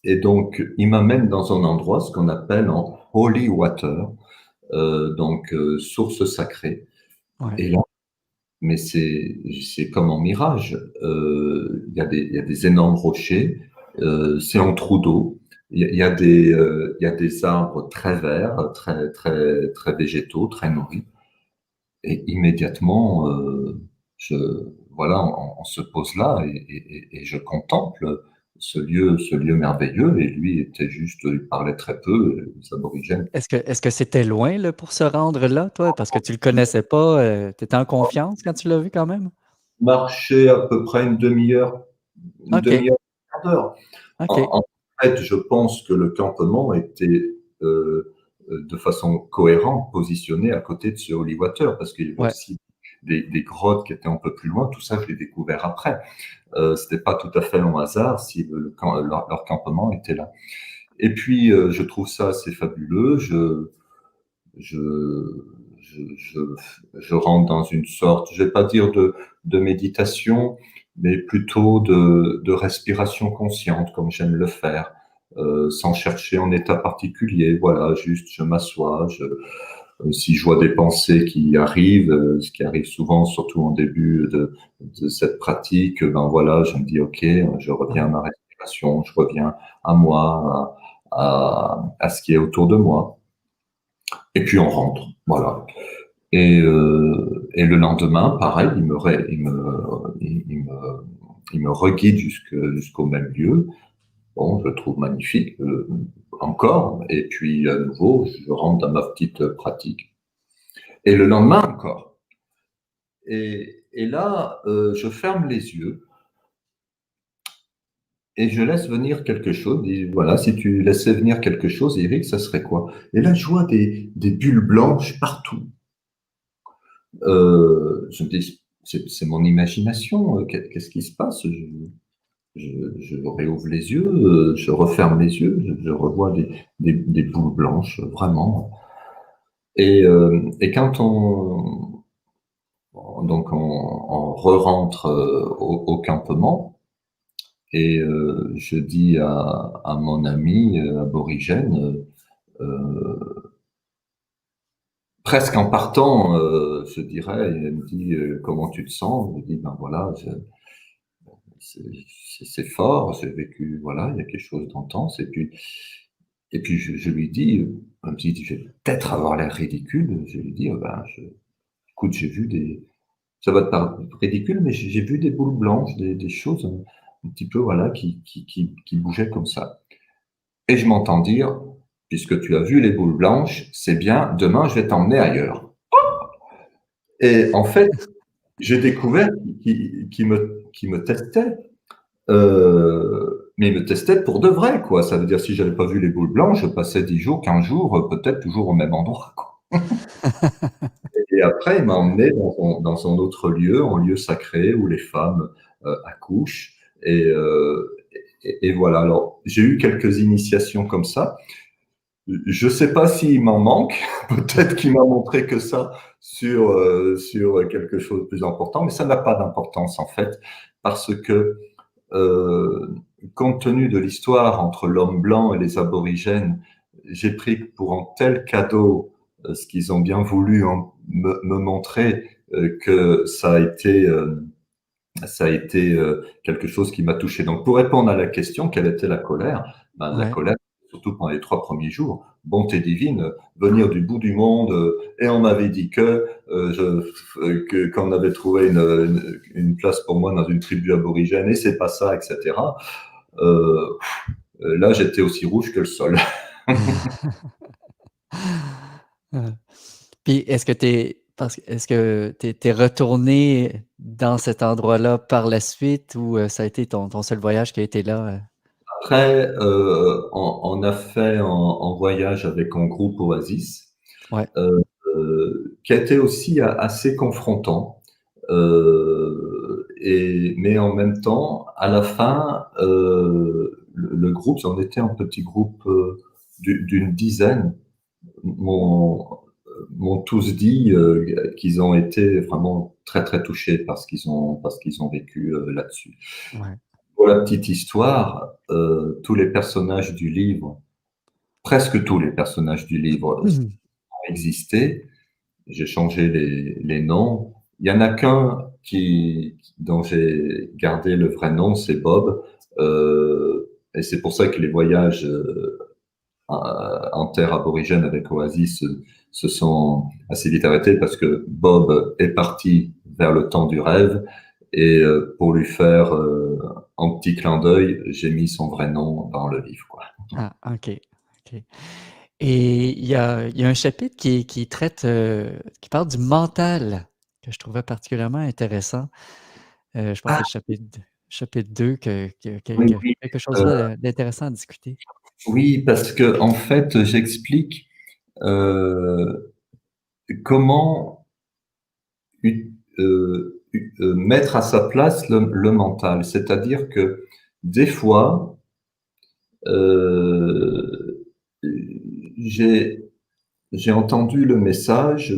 Et donc, il m'amène dans un endroit, ce qu'on appelle en holy water, donc source sacrée. Ouais. Et là, mais c'est comme en mirage. Il y a des énormes rochers. C'est en trou d'eau. Il y a des arbres très verts, très très très végétaux, très nourris. Et immédiatement, je voilà, on se pose là, et je contemple ce lieu merveilleux. Et lui était juste, il parlait très peu, les aborigènes. Est-ce que c'était loin là, pour se rendre là, toi? Parce que tu le connaissais pas, tu étais en confiance quand tu l'as vu quand même? Marcher à peu près une OK, demi-heure, un quart d'heure. OK. En fait, je pense que le campement était de façon cohérente positionné à côté de ce Holy Water, parce qu'il y avait Ouais. aussi des grottes qui étaient un peu plus loin. Tout ça, je l'ai découvert après. C'était pas tout à fait un hasard si leur campement était là. Et puis, je trouve ça assez fabuleux. Je, je rentre dans une sorte, je vais pas dire de méditation, mais plutôt de respiration consciente, comme j'aime le faire, sans chercher un état particulier. Voilà, juste je m'assois. Si je vois des pensées qui arrivent, ce qui arrive souvent, surtout en début de cette pratique, ben voilà, je me dis, OK, je reviens à ma respiration, je reviens à moi, à ce qui est autour de moi. Et puis on rentre, voilà. Et le lendemain, pareil, il me reguide jusqu'au même lieu. Bon, je le trouve magnifique, encore. Et puis, à nouveau, je rentre dans ma petite pratique. Et le lendemain, encore. Et là, je ferme les yeux et je laisse venir quelque chose. Et voilà, si tu laissais venir quelque chose, Eric, ça serait quoi? Et là, je vois des bulles blanches partout. Je me dis, c'est mon imagination. Qu'est-ce qui se passe? Je réouvre les yeux, je referme les yeux, je revois des boules blanches, vraiment. Et quand on re-rentre au campement, et je dis à mon ami aborigène, presque en partant, je dirais, il me dit, comment tu te sens? Je dis, ben voilà, c'est fort, j'ai vécu, voilà, il y a quelque chose d'intense. Et puis je lui dis, Elle me dit: «Je vais peut-être avoir l'air ridicule». Je lui dis: «Ben, écoute, j'ai vu des ça va te paraître ridicule, mais j'ai vu des boules blanches, des choses un petit peu, voilà, qui bougeaient comme ça». Et je m'entends dire: «Puisque tu as vu les boules blanches, c'est bien, demain je vais t'emmener ailleurs». Et en fait, j'ai découvert qu'il me testait, mais il me testait pour de vrai, quoi. Ça veut dire si j'avais pas vu les boules blanches, je passais 10 jours, 15 jours, peut-être toujours au même endroit, quoi. Et après, il m'a emmené dans son autre lieu, en lieu sacré où les femmes accouchent. Et voilà. Alors, j'ai eu quelques initiations comme ça. Je sais pas s'il m'en manque. Peut-être qu'il m'a montré que ça sur quelque chose de plus important, mais ça n'a pas d'importance en fait, parce que euh, compte tenu de l'histoire entre l'homme blanc et les aborigènes, j'ai pris pour un tel cadeau ce qu'ils ont bien voulu me montrer que ça a été quelque chose qui m'a touché. Donc, pour répondre à la question, quelle était la colère? Ben, la Ouais. colère, surtout pendant les 3 premiers jours, bonté divine, venir du bout du monde, et on m'avait dit que qu'on avait trouvé une place pour moi dans une tribu aborigène, et c'est pas ça, etc. Euh, Là, j'étais aussi rouge que le sol. Euh, Puis est-ce que t'es retourné dans cet endroit-là par la suite ou ça a été ton seul voyage qui a été là? Après, on a fait en voyage avec un groupe Oasis, Ouais, euh, qui a été aussi assez confrontant. Mais en même temps, à la fin, le groupe, on était un petit groupe d'une dizaine, m'ont tous dit qu'ils ont été vraiment très très touchés parce qu'ils ont vécu là-dessus. ouais. Pour la petite histoire, tous les personnages du livre, presque tous les personnages du livre Mhm. ont existé. J'ai changé les noms. Il y en a qu'un dont j'ai gardé le vrai nom, c'est Bob. Et c'est pour ça que les voyages en terre aborigène avec Oasis se sont assez vite arrêtés parce que Bob est parti vers le temps du rêve. Et pour lui faire un petit clin d'œil, j'ai mis son vrai nom dans le livre, quoi. Ah, OK. OK. Et il y a un chapitre qui traite, qui parle du mental, que je trouvais particulièrement intéressant. Je pense que c'est Ah le chapitre 2 oui, qui a oui, quelque chose euh, là d'intéressant à discuter. oui, parce que en fait, j'explique euh, comment mettre à sa place le mental. C'est-à-dire que des fois, euh, j'ai j'ai entendu le message,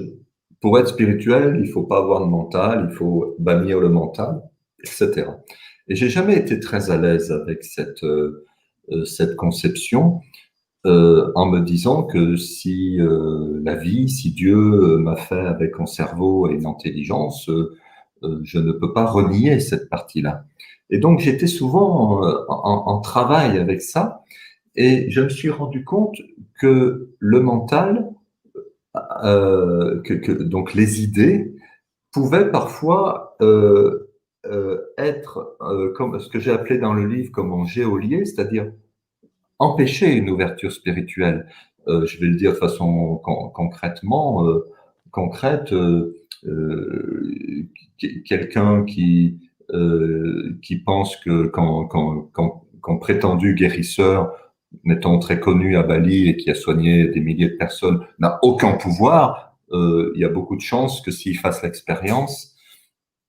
pour être spirituel, il faut pas avoir de mental, il faut bannir le mental, etc. Et j'ai jamais été très à l'aise avec cette conception, en me disant que si la vie, si Dieu m'a fait avec un cerveau et une intelligence, je ne peux pas renier cette partie-là. Et donc j'étais souvent en travail avec ça, et je me suis rendu compte que le mental, donc les idées, pouvaient parfois être comme ce que j'ai appelé dans le livre comme un géolier, c'est-à-dire empêcher une ouverture spirituelle. Je vais le dire de façon concrète. Quelqu'un qui pense que quand prétendu guérisseur, mettons très connu à Bali et qui a soigné des milliers de personnes, n'a aucun pouvoir, il y a beaucoup de chances que s'il fasse l'expérience,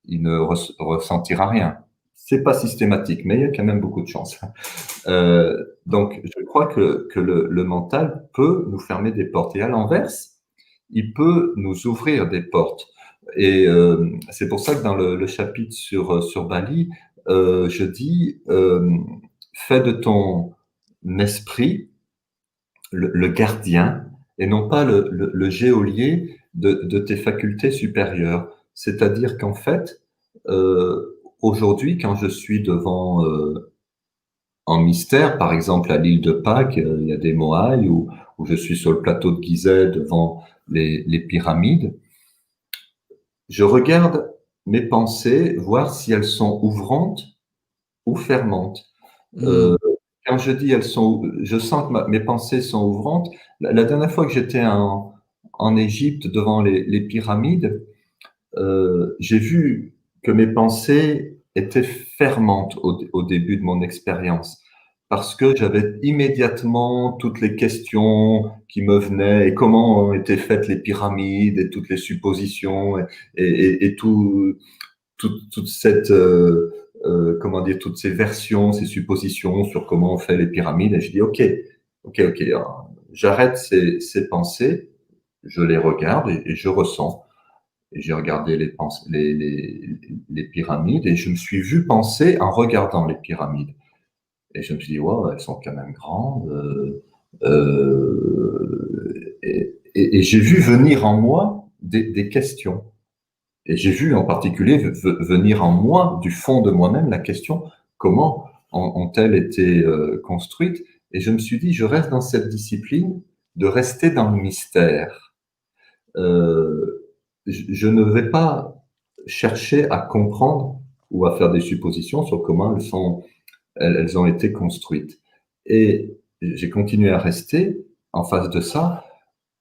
il ne ressentira rien. C'est pas systématique, mais il y a quand même beaucoup de chances. Donc, je crois que le mental peut nous fermer des portes. Et à l'inverse, il peut nous ouvrir des portes. Et c'est pour ça que dans le chapitre sur Bali, je dis, fais de ton esprit le gardien et non pas le geôlier de tes facultés supérieures. C'est-à-dire qu'en fait, aujourd'hui, quand je suis devant en mystère, par exemple à l'île de Pâques, il y a des Moaïs où je suis sur le plateau de Gizeh devant les pyramides, je regarde mes pensées, voir si elles sont ouvrantes ou fermantes. Hmm. Euh, Quand je dis je sens que mes pensées sont ouvrantes. La dernière fois que j'étais en Égypte devant les pyramides, j'ai vu que mes pensées étaient fermentes au début de mon expérience parce que j'avais immédiatement toutes les questions qui me venaient et comment ont été faites les pyramides et toutes les suppositions et toute cette comment dire toutes ces versions, ces suppositions sur comment on fait les pyramides. Et je dis ok, j'arrête ces pensées, je les regarde et je ressens. Et j'ai regardé les pyramides et je me suis vu penser en regardant les pyramides. Et je me suis dit, wow, elles sont quand même grandes. Et j'ai vu venir en moi des questions. Et j'ai vu en particulier venir en moi, du fond de moi-même, la question, comment ont-elles été construites? Et je me suis dit, je reste dans cette discipline de rester dans le mystère. Je ne vais pas chercher à comprendre ou à faire des suppositions sur comment elles ont été construites. Et j'ai continué à rester en face de ça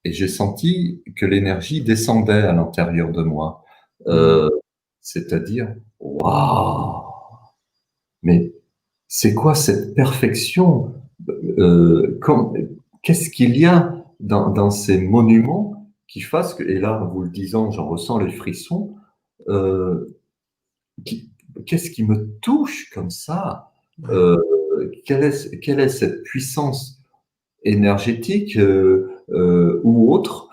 et j'ai senti que l'énergie descendait à l'intérieur de moi. Hmm. Euh, C'est-à-dire, waouh, mais c'est quoi cette perfection? Euh, quand- Qu'est-ce qu'il y a dans ces monuments qui fassent que, et là, en vous le disant, j'en ressens les frissons, euh, qui- qu'est-ce qui me touche comme ça? Ouais. Euh, quelle est cette puissance énergétique ou autre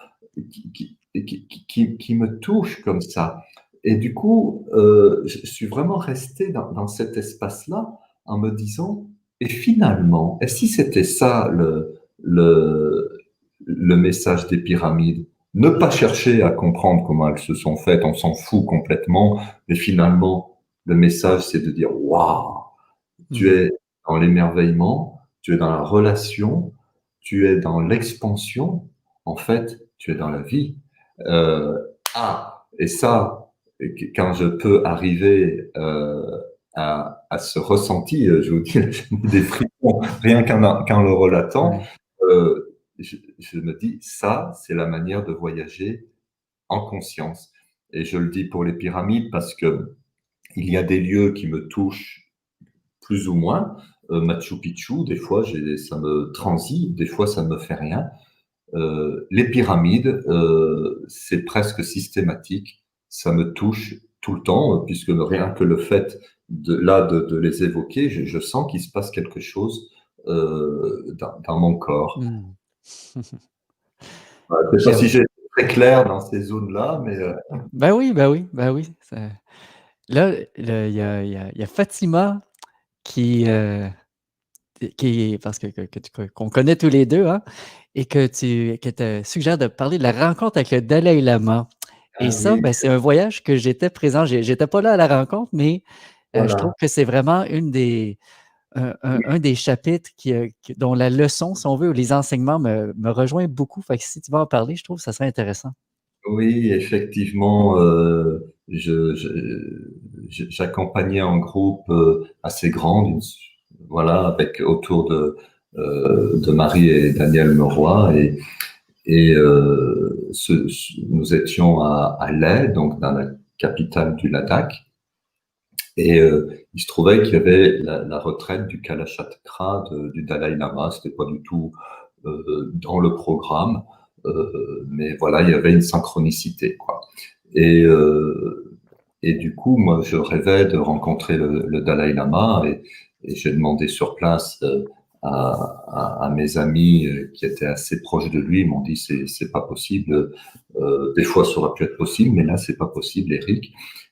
qui me touche comme ça? Et du coup, je suis vraiment resté dans cet espace-là en me disant, et finalement, et si c'était ça le, le message des pyramides? Ne pas chercher à comprendre comment elles se sont faites, on s'en fout complètement, mais finalement, le message, c'est de dire, waouh, tu Hmm. es dans l'émerveillement, tu es dans la relation, tu es dans l'expansion, en fait, tu es dans la vie. Euh, et ça, quand je peux arriver à ce ressenti, je vous dis, j'ai des frissons rien qu'en le relatant, Ouais. je me dis, ça, c'est la manière de voyager en conscience. Et je le dis pour les pyramides parce que il y a des lieux qui me touchent plus ou moins. Machu Picchu, des fois, ça me transite, des fois, ça ne me fait rien. Les pyramides, c'est presque systématique. Ça me touche tout le temps, puisque rien que le fait de les évoquer, je sens qu'il se passe quelque chose dans mon corps. Hmm. Je ne sais pas si J'aime. j'ai été très clair dans ces zones-là, mais Ben oui, ben oui, ben oui. Là, il y a Fatima qui, parce qu'on connaît tous les deux, hein, et que te suggère de parler de la rencontre avec le Dalai Lama. Et ah ça, oui, ben, c'est un voyage que j'étais présent. J'étais pas là à la rencontre, mais je trouve voilà. que c'est vraiment un des chapitres dont la leçon, si on veut, ou les enseignements me rejoint beaucoup. Fait que si tu vas en parler, je trouve que ça serait intéressant. Oui, effectivement, j'accompagnais un groupe assez grand, voilà, avec autour de Marie et Daniel Meroy, nous étions à Leh, donc dans la capitale du Ladakh, et il se trouvait qu'il y avait la retraite du Kalachakra du Dalai Lama. C'était pas du tout dans le programme, mais voilà, il y avait une synchronicité, quoi. Et, euh, et du coup, moi, je rêvais de rencontrer le Dalai Lama et j'ai demandé sur place à mes amis qui étaient assez proches de lui. Ils m'ont dit c'est pas possible. Des fois, ça aurait pu être possible, mais là, c'est pas possible, Eric.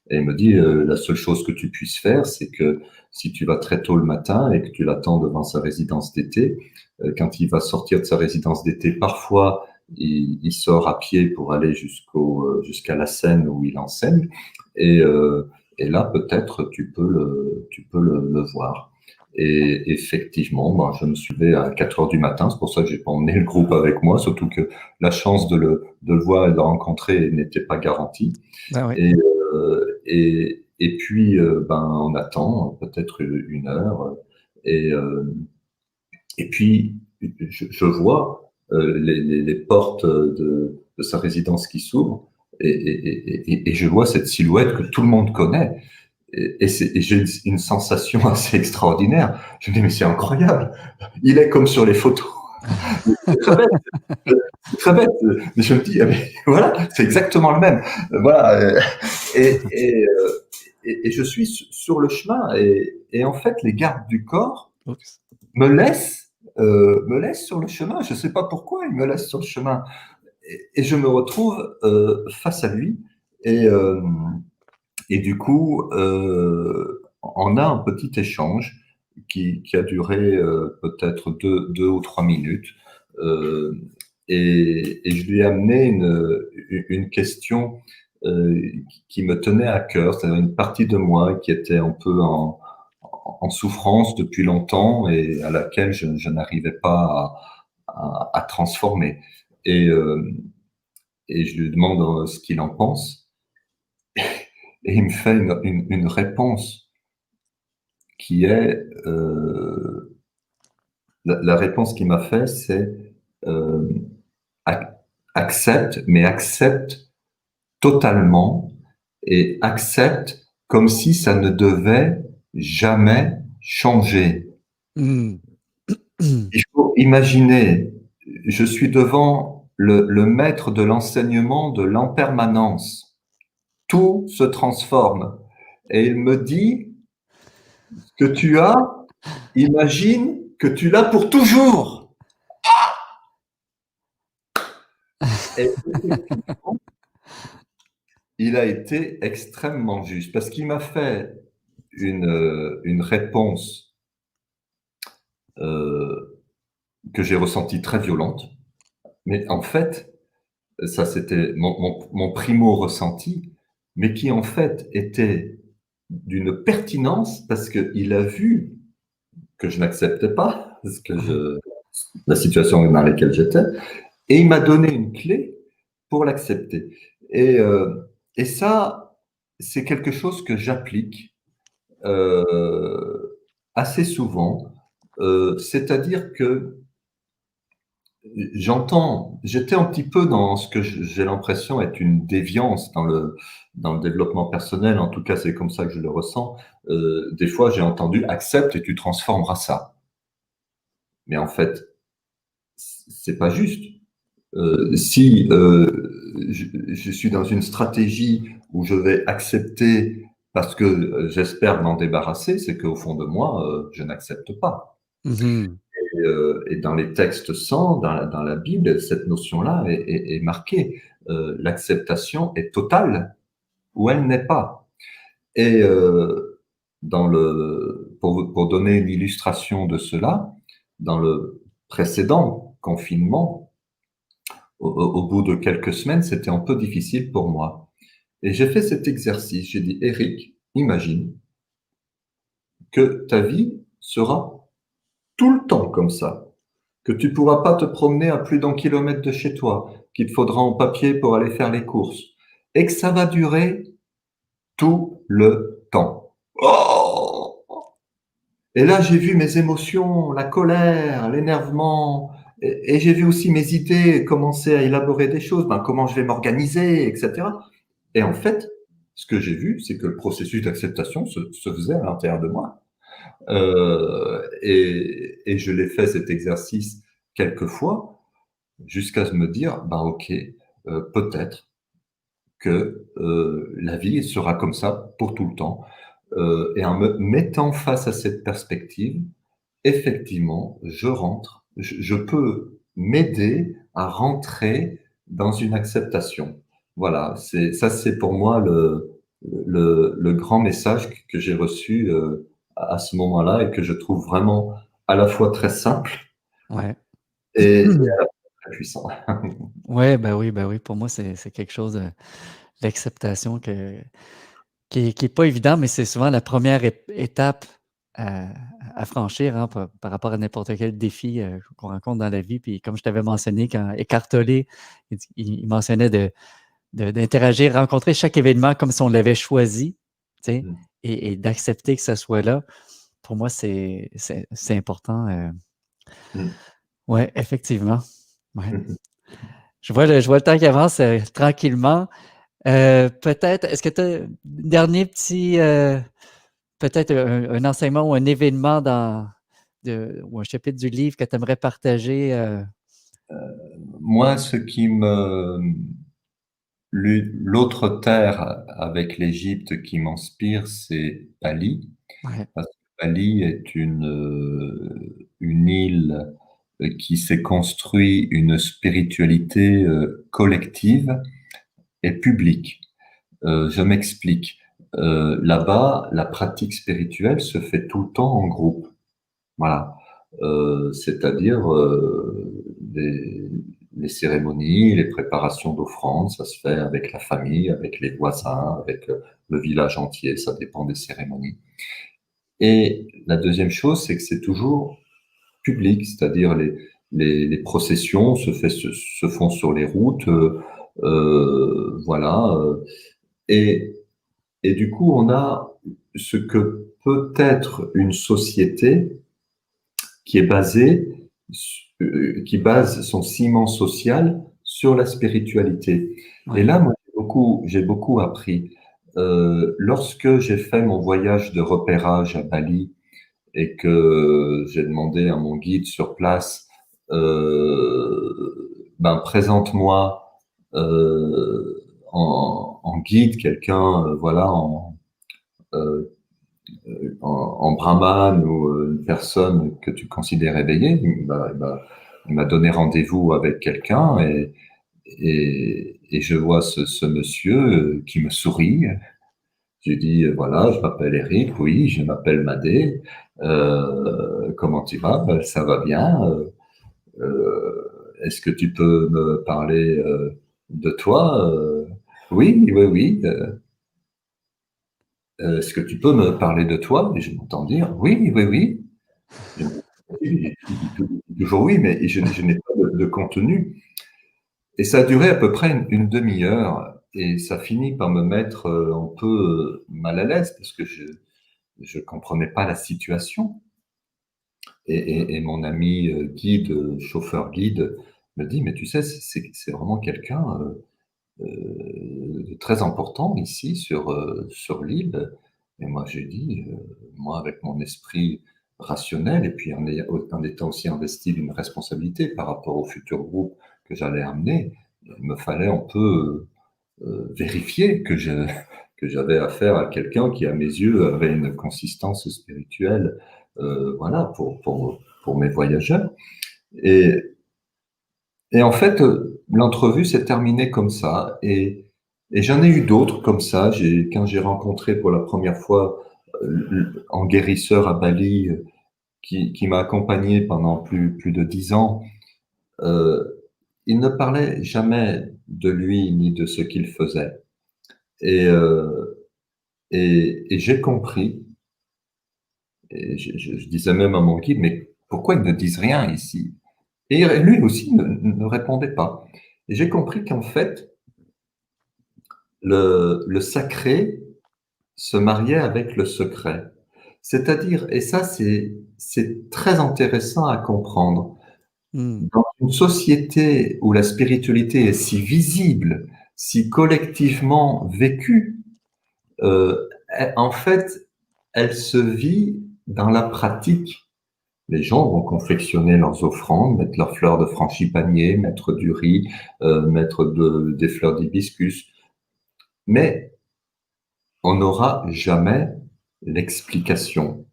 Et il me dit la seule chose que tu puisses faire, c'est que si tu vas très tôt le matin et que tu l'attends devant sa résidence d'été, quand il va sortir de sa résidence d'été, parfois il sort à pied pour aller jusqu'à la scène où il enseigne. Et, euh, et là, peut-être, tu peux le voir. Et effectivement, ben, je me suis levé à 4 heures du matin. C'est pour ça que j'ai pas emmené le groupe avec moi, surtout que la chance de le voir et de le rencontrer n'était pas garantie. Ben oui. Et puis, ben, on attend peut-être une heure. Et, euh, et puis, je vois les portes de sa résidence qui s'ouvrent et je vois cette silhouette que tout le monde connaît. Et j'ai une sensation assez extraordinaire. Je me dis, mais c'est incroyable. Il est comme sur les photos. C'est très bête. C'est très bête. Mais je me dis, ah, mais voilà, c'est exactement le même. Voilà. Et, et, euh, et je suis sur le chemin. Et en fait, les gardes du corps Oups. me laissent sur le chemin. Je ne sais pas pourquoi ils me laissent sur le chemin. Et je me retrouve face à lui. Et, euh, et du coup, on a un petit échange qui a duré peut-être 2 ou 3 minutes. Euh, et je lui ai amené une question qui me tenait à cœur, c'est-à-dire une partie de moi qui était un peu en souffrance depuis longtemps et à laquelle je n'arrivais pas à transformer. Et, euh, et je lui demande ce qu'il en pense. Et il me fait une réponse qui est la réponse qu'il m'a fait, c'est euh, ac- accepte, mais accepte totalement et accepte comme si ça ne devait jamais changer. Hmm. Il faut imaginer, je suis devant le maître de l'enseignement de l'impermanence. Tout se transforme. Et il me dit que tu as, imagine que tu l'as pour toujours. Et effectivement, il a été extrêmement juste parce qu'il m'a fait une réponse euh, que j'ai ressentie très violente. Mais en fait, ça c'était mon primo ressenti, mais qui en fait était d'une pertinence parce qu'il a vu que je n'acceptais pas la situation dans laquelle j'étais, et il m'a donné une clé pour l'accepter. Et, euh, et ça, c'est quelque chose que j'applique euh, assez souvent. C'est-à-dire que j'étais un petit peu dans ce que j'ai l'impression être une déviance dans le développement personnel. En tout cas, c'est comme ça que je le ressens. Des fois, j'ai entendu accepte et tu transformeras ça. Mais en fait, c'est pas juste. Si je suis dans une stratégie où je vais accepter parce que j'espère m'en débarrasser, c'est qu'au fond de moi, je n'accepte pas. Mhm. Et dans les textes saints, dans la Bible, cette notion-là est marquée. L'acceptation est totale ou elle n'est pas. Et pour donner une illustration de cela, dans le précédent confinement, au bout de quelques semaines, c'était un peu difficile pour moi. Et j'ai fait cet exercice. J'ai dit, Eric, imagine que ta vie sera tout le temps comme ça, que tu pourras pas te promener à plus d'1 kilomètre de chez toi, qu'il te faudra en papier pour aller faire les courses, et que ça va durer tout le temps. Oh! Et là, j'ai vu mes émotions, la colère, l'énervement, et j'ai vu aussi mes idées commencer à élaborer des choses, ben, comment je vais m'organiser, etc. Et en fait, ce que j'ai vu, c'est que le processus d'acceptation se faisait à l'intérieur de moi. Et je l'ai fait cet exercice quelques fois jusqu'à me dire, bah ok, peut-être que la vie sera comme ça pour tout le temps. Et en me mettant face à cette perspective, effectivement, je peux m'aider à rentrer dans une acceptation. Voilà, c'est pour moi le grand message que j'ai reçu à ce moment-là et que je trouve vraiment à la fois très simple Ouais. et très puissant. Ouais, ben oui, pour moi, c'est quelque chose, l'acceptation qui est pas évident, mais c'est souvent la première étape à, à franchir hein, par rapport à n'importe quel défi qu'on rencontre dans la vie. Puis comme je t'avais mentionné, quand Écartolé, il mentionnait d'interagir, rencontrer chaque événement comme si on l'avait choisi, tu sais, Mm. et d'accepter que ça soit là. Pour moi, c'est important. Mm. Oui, effectivement. Ouais. Mm. Je vois le temps qui avance tranquillement. Peut-être, est-ce que tu as un dernier petit, peut-être un enseignement ou un événement ou un chapitre du livre que tu aimerais partager? Moi, l'autre terre avec l'Égypte qui m'inspire, c'est Bali. Ouais, Parce que Bali est une île qui s'est construit une spiritualité collective et publique. Je m'explique. Là-bas, la pratique spirituelle se fait tout le temps en groupe. Voilà. C'est-à-dire les cérémonies, les préparations d'offrandes, ça se fait avec la famille, avec les voisins, avec le village entier, ça dépend des cérémonies. Et la deuxième chose, c'est que c'est toujours public, c'est-à-dire les processions se font sur les routes, voilà. Et, et du coup, on a ce que peut être une société qui est qui base son ciment social sur la spiritualité. Et ouais. là, moi, j'ai beaucoup appris. Lorsque j'ai fait mon voyage de repérage à Bali et que j'ai demandé à mon guide sur place, ben, présente-moi en guide quelqu'un, voilà, euh, en brahman ou une personne que tu considères éveillée, il m'a donné rendez-vous avec quelqu'un et je vois ce monsieur qui me sourit. Je dis, voilà, je m'appelle Eric, oui, je m'appelle Madé. Comment tu vas? Ben, ça va bien. Est-ce que tu peux me parler de toi? Oui, oui, oui. Est-ce que tu peux me parler de toi? Et je m'entends dire, oui, oui, oui. Je- il dit toujours oui, mais je n'ai pas de contenu. Et ça a duré à peu près une demi-heure. Et ça finit par me mettre un peu mal à l'aise parce que je comprenais pas la situation. Et mon ami guide, chauffeur guide, me dit, mais tu sais, c'est vraiment quelqu'un de très important ici sur l'île. Et moi, j'ai dit, moi, avec mon esprit rationnel, et puis en étant aussi investi d'une responsabilité par rapport au futur groupe que j'allais amener, il me fallait un peu vérifier que j'avais affaire à quelqu'un qui, à mes yeux, avait une consistance spirituelle, voilà, pour mes voyageurs. Et, et en fait, l'entrevue s'est terminée comme ça. Et j'en ai eu d'autres comme ça. Quand j'ai rencontré pour la première fois en guérisseur à Bali, qui m'a accompagné pendant plus de 10 ans, euh, il ne parlait jamais de lui ni de ce qu'il faisait. Et, et j'ai compris, et je disais même à mon guide, mais pourquoi ils ne disent rien ici? Et lui aussi ne répondait pas. Et j'ai compris qu'en fait, le sacré se mariait avec le secret. C'est-à-dire, et ça c'est très intéressant à comprendre, Hmm. dans une société où la spiritualité est si visible, si collectivement vécue, en fait, elle se vit dans la pratique. Les gens vont confectionner leurs offrandes, mettre leurs fleurs de frangipanier, mettre du riz, mettre des fleurs d'hibiscus, mais on n'aura jamais l'explication.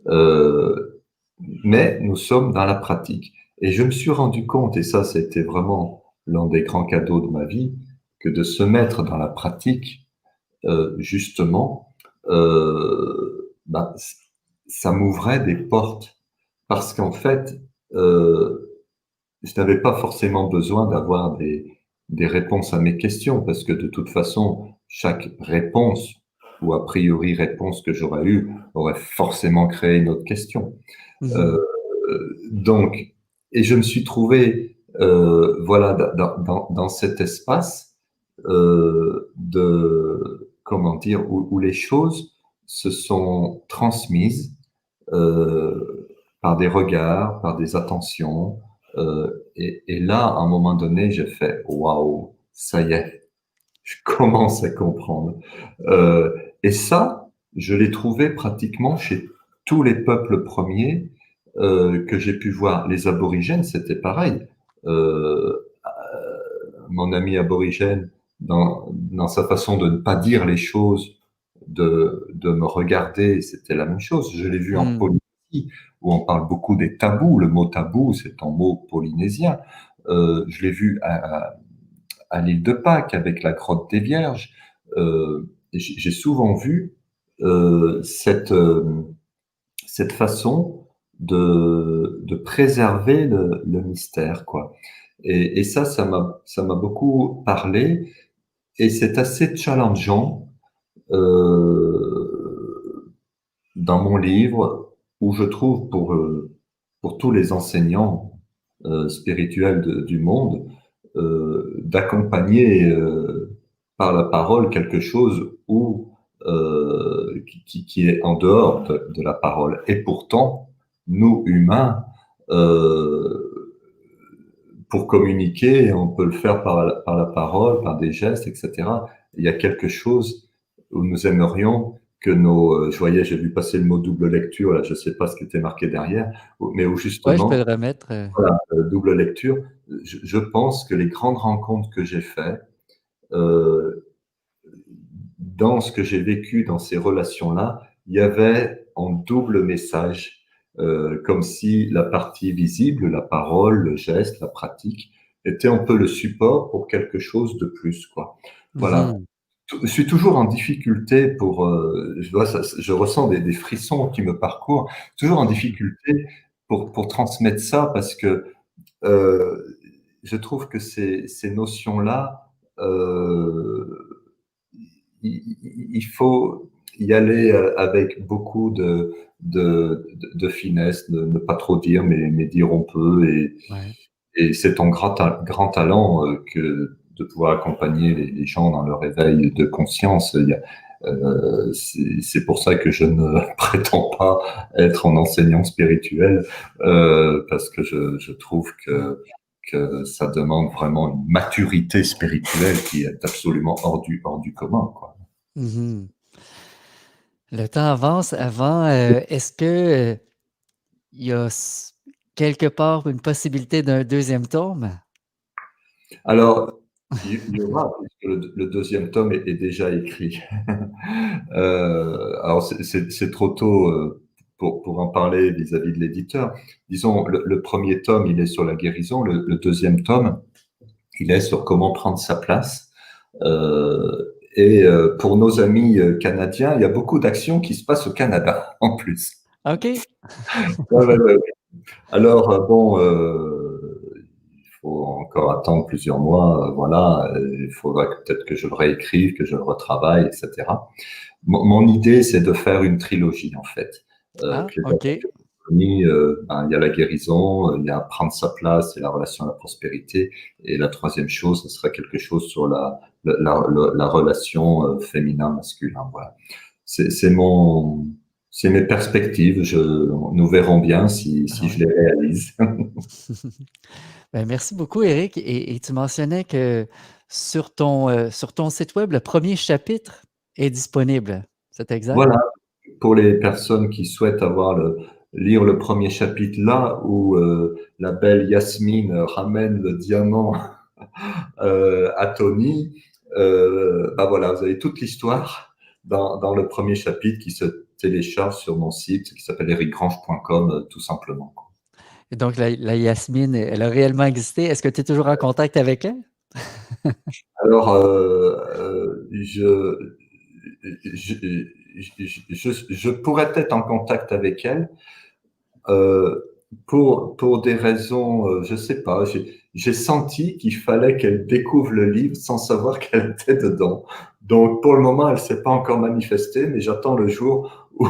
Euh, mais nous sommes dans la pratique. Et je me suis rendu compte, et ça, c'était vraiment l'un des grands cadeaux de ma vie, que de se mettre dans la pratique, justement, bah, ça m'ouvrait des portes. Parce qu'en fait, je n'avais pas forcément besoin d'avoir des réponses à mes questions, parce que de toute façon, chaque réponse ou a priori réponse que j'aurais eue aurait forcément créé une autre question. Mhm. Euh, donc, et je me suis trouvé, voilà, dans cet espace de, comment dire, où les choses se sont transmises par des regards, par des attentions. Et là, à un moment donné, j'ai fait, waouh, ça y est, je commence à comprendre. Euh, et ça, je l'ai trouvé pratiquement chez tous les peuples premiers que j'ai pu voir. Les aborigènes, c'était pareil. Mon ami aborigène, dans sa façon de ne pas dire les choses, de me regarder, c'était la même chose. Je l'ai vu en Mhm. Polynésie, où on parle beaucoup des tabous. Le mot tabou, c'est un mot polynésien. Je l'ai vu à l'île de Pâques avec la grotte des Vierges. J'ai souvent vu cette façon de préserver le mystère, quoi. Et ça m'a beaucoup parlé et c'est assez challengeant dans mon livre où je trouve pour tous les enseignants spirituels du monde d'accompagner par la parole quelque chose qui est en dehors de la parole. Et pourtant, nous, humains, euh, pour communiquer, on peut le faire par la parole, par des gestes, etc. Il y a quelque chose où nous aimerions que je voyais, j'ai vu passer le mot double lecture, là, je ne sais pas ce qui était marqué derrière, mais où Ouais, je peux le justement, remettre. voilà, double lecture, je pense que les grandes rencontres que j'ai faites, euh, dans ce que j'ai vécu dans ces relations-là, il y avait en double message, comme si la partie visible, la parole, le geste, la pratique, était un peu le support pour quelque chose de plus, quoi. Voilà. Mhm. Je suis toujours en difficulté je vois je ressens des frissons qui me parcourent, toujours en difficulté pour transmettre ça parce que euh, je trouve que ces notions-là, euh, il faut y aller avec beaucoup de finesse, ne pas trop dire, mais dire on peut. Ouais. Et c'est ton grand talent que de pouvoir accompagner les gens dans leur éveil de conscience. C'est pour ça que je ne prétends pas être un enseignant spirituel, parce que je trouve Mhm. que ça demande vraiment une maturité spirituelle qui est absolument hors du commun, quoi. Mhm. Le temps avance. Avant, est-ce que il y a quelque part une possibilité d'un deuxième tome? Alors, il y aura, puisque le deuxième tome est déjà écrit. Alors, c'est trop tôt pour en parler vis-à-vis de l'éditeur. Disons, le premier tome, il est sur la guérison. Le deuxième tome, il est sur comment prendre sa place. Pour nos amis canadiens, il y a beaucoup d'actions qui se passent au Canada, en plus. OK. Ouais, ouais, ouais. Alors, bon, il faut encore attendre plusieurs mois, voilà. Il faudra peut-être que je le réécrive, que je le retravaille, etc. Mon idée, c'est de faire une trilogie, en fait. Ah, Que les OK. aventures de Tony, ben, il y a la guérison, il y a prendre sa place et la relation à la prospérité. Et la troisième chose, ce serait quelque chose sur la relation féminin-masculin. Voilà. C'est mon, c'est mes perspectives. Nous verrons bien Ah si je ouais. les réalise. Ben, merci beaucoup, Eric. Et tu mentionnais que sur ton site web, le premier chapitre est disponible. C'est exact? Voilà. Pour les personnes qui souhaitent lire le premier chapitre là où la belle Yasmine ramène le diamant à Tony, bah voilà, vous avez toute l'histoire dans le premier chapitre qui se télécharge sur mon site qui s'appelle ericgrange.com tout simplement. Et donc, la Yasmine, elle a réellement existé. Est-ce que tu es toujours en contact avec elle? Alors, je, je pourrais être en contact avec elle. Euh, pour des raisons, je sais pas, j'ai senti qu'il fallait qu'elle découvre le livre sans savoir qu'elle était dedans. Donc, pour le moment, elle ne s'est pas encore manifestée, mais j'attends le jour où,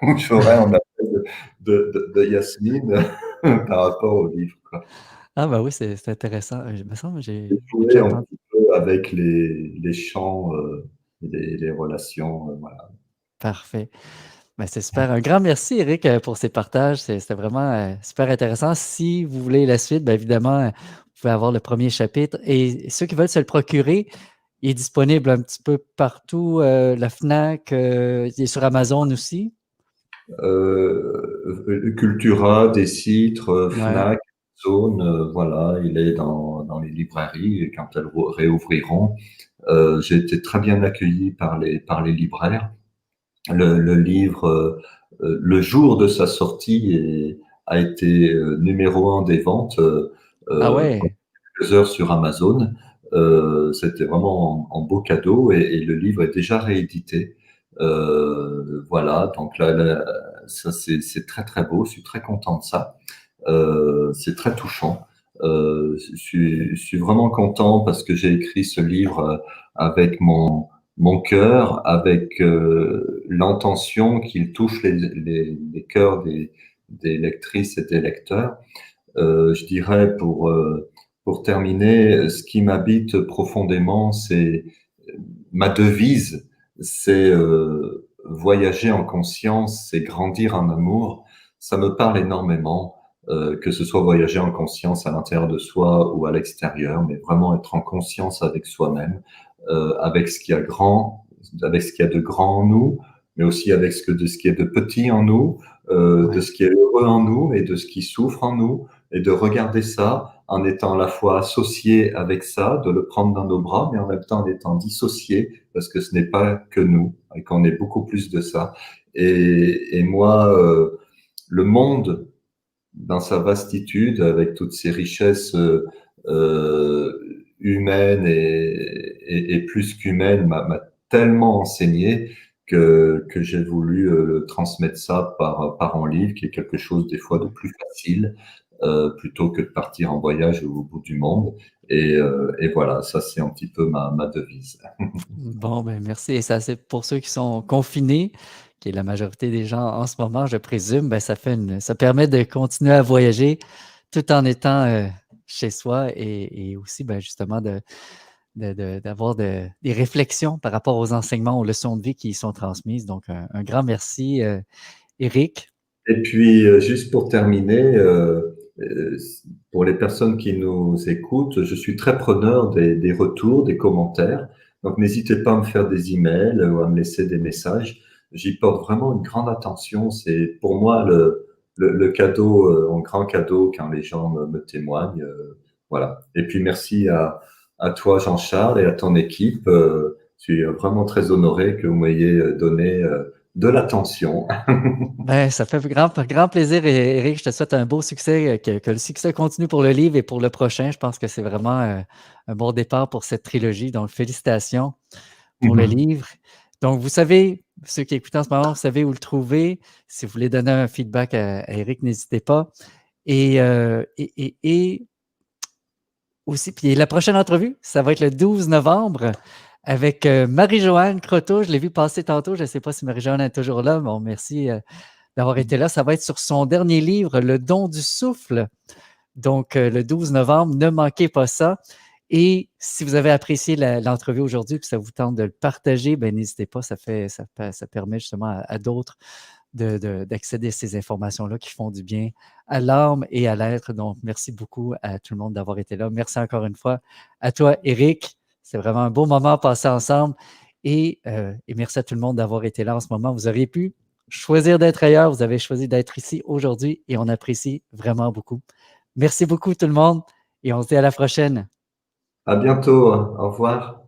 où j'aurai un appel de Yasmine par rapport au livre, quoi. Ah bah oui, c'est intéressant. Il me semble que J'ai j'ai joué déjà un entendu. petit peu avec les chants, les relations, voilà. Parfait. Ben, c'est super. Un grand merci, Eric, pour ces partages. C'était vraiment super intéressant. Si vous voulez la suite, bien évidemment, vous pouvez avoir le premier chapitre. Et ceux qui veulent se le procurer, il est disponible un petit peu partout. La FNAC, il est sur Amazon aussi. Cultura, Décitre, Ouais. Fnac, Zone, voilà, il est dans les librairies et quand elles réouvriront. J'ai été très bien accueilli par les libraires. Le livre, le jour de sa sortie, a été numéro un des ventes Ah pendant ouais. quelques heures sur Amazon. C'était vraiment en beau cadeau et le livre est déjà réédité. Voilà, donc là, ça c'est très très beau. Je suis très content de ça. C'est très touchant. Je suis vraiment content parce que j'ai écrit ce livre avec mon cœur, avec l'intention qu'il touche les cœurs des lectrices et des lecteurs. Je dirais pour terminer, ce qui m'habite profondément, c'est ma devise, c'est voyager en conscience, c'est grandir en amour. Ça me parle énormément, que ce soit voyager en conscience à l'intérieur de soi ou à l'extérieur, mais vraiment être en conscience avec soi-même, avec ce qu'il y a grand, avec ce qu'il y a de grand en nous, mais aussi avec de ce qui est de petit en nous, de Ouais. ce qui est heureux en nous et de ce qui souffre en nous, et de regarder ça en étant à la fois associé avec ça, de le prendre dans nos bras, mais en même temps en étant dissocié, parce que ce n'est pas que nous, et qu'on est beaucoup plus de ça. Et moi, le monde, dans sa vastitude, avec toutes ses richesses humaines et plus qu'humaines, m'a tellement enseigné que j'ai voulu transmettre ça par un livre, qui est quelque chose des fois de plus facile, plutôt que de partir en voyage au bout du monde. Et voilà, ça c'est un petit peu ma devise. Bon, ben merci. Et ça, c'est pour ceux qui sont confinés, qui est la majorité des gens en ce moment, je présume, ben ça permet de continuer à voyager tout en étant chez soi et aussi, ben, justement, d'avoir des réflexions par rapport aux enseignements, aux leçons de vie qui y sont transmises. Donc, un grand merci, Eric. Et puis, juste pour terminer, euh, pour les personnes qui nous écoutent, je suis très preneur des retours, des commentaires. Donc, n'hésitez pas à me faire des emails ou à me laisser des messages. J'y porte vraiment une grande attention. C'est pour moi le cadeau, un grand cadeau quand les gens me témoignent. Voilà. Et puis, merci à toi, Jean-Charles, et à ton équipe. Je suis vraiment très honoré que vous m'ayez donné de l'attention. Ben, ça fait grand plaisir, Eric. Je te souhaite un beau succès, que le succès continue pour le livre et pour le prochain. Je pense que c'est vraiment un bon départ pour cette trilogie. Donc, félicitations pour le livre. Donc, vous savez, ceux qui écoutent en ce moment, vous savez où le trouver. Si vous voulez donner un feedback à Eric, n'hésitez pas. Et aussi, puis la prochaine entrevue, ça va être le 12 novembre avec Marie-Joanne Croteau. Je l'ai vu passer tantôt. Je ne sais pas si Marie-Joanne est toujours là. Bon, merci d'avoir été là. Ça va être sur son dernier livre, Le don du souffle. Donc, le 12 novembre, ne manquez pas ça. Et si vous avez apprécié l'entrevue aujourd'hui et que ça vous tente de le partager, ben, n'hésitez pas. Ça permet justement à d'autres d'accéder à ces informations-là qui font du bien à l'âme et à l'être. Donc, merci beaucoup à tout le monde d'avoir été là. Merci encore une fois à toi, Eric. C'est vraiment un beau moment passé ensemble. Et merci à tout le monde d'avoir été là en ce moment. Vous auriez pu choisir d'être ailleurs. Vous avez choisi d'être ici aujourd'hui et on apprécie vraiment beaucoup. Merci beaucoup tout le monde et on se dit à la prochaine. À bientôt. Au revoir.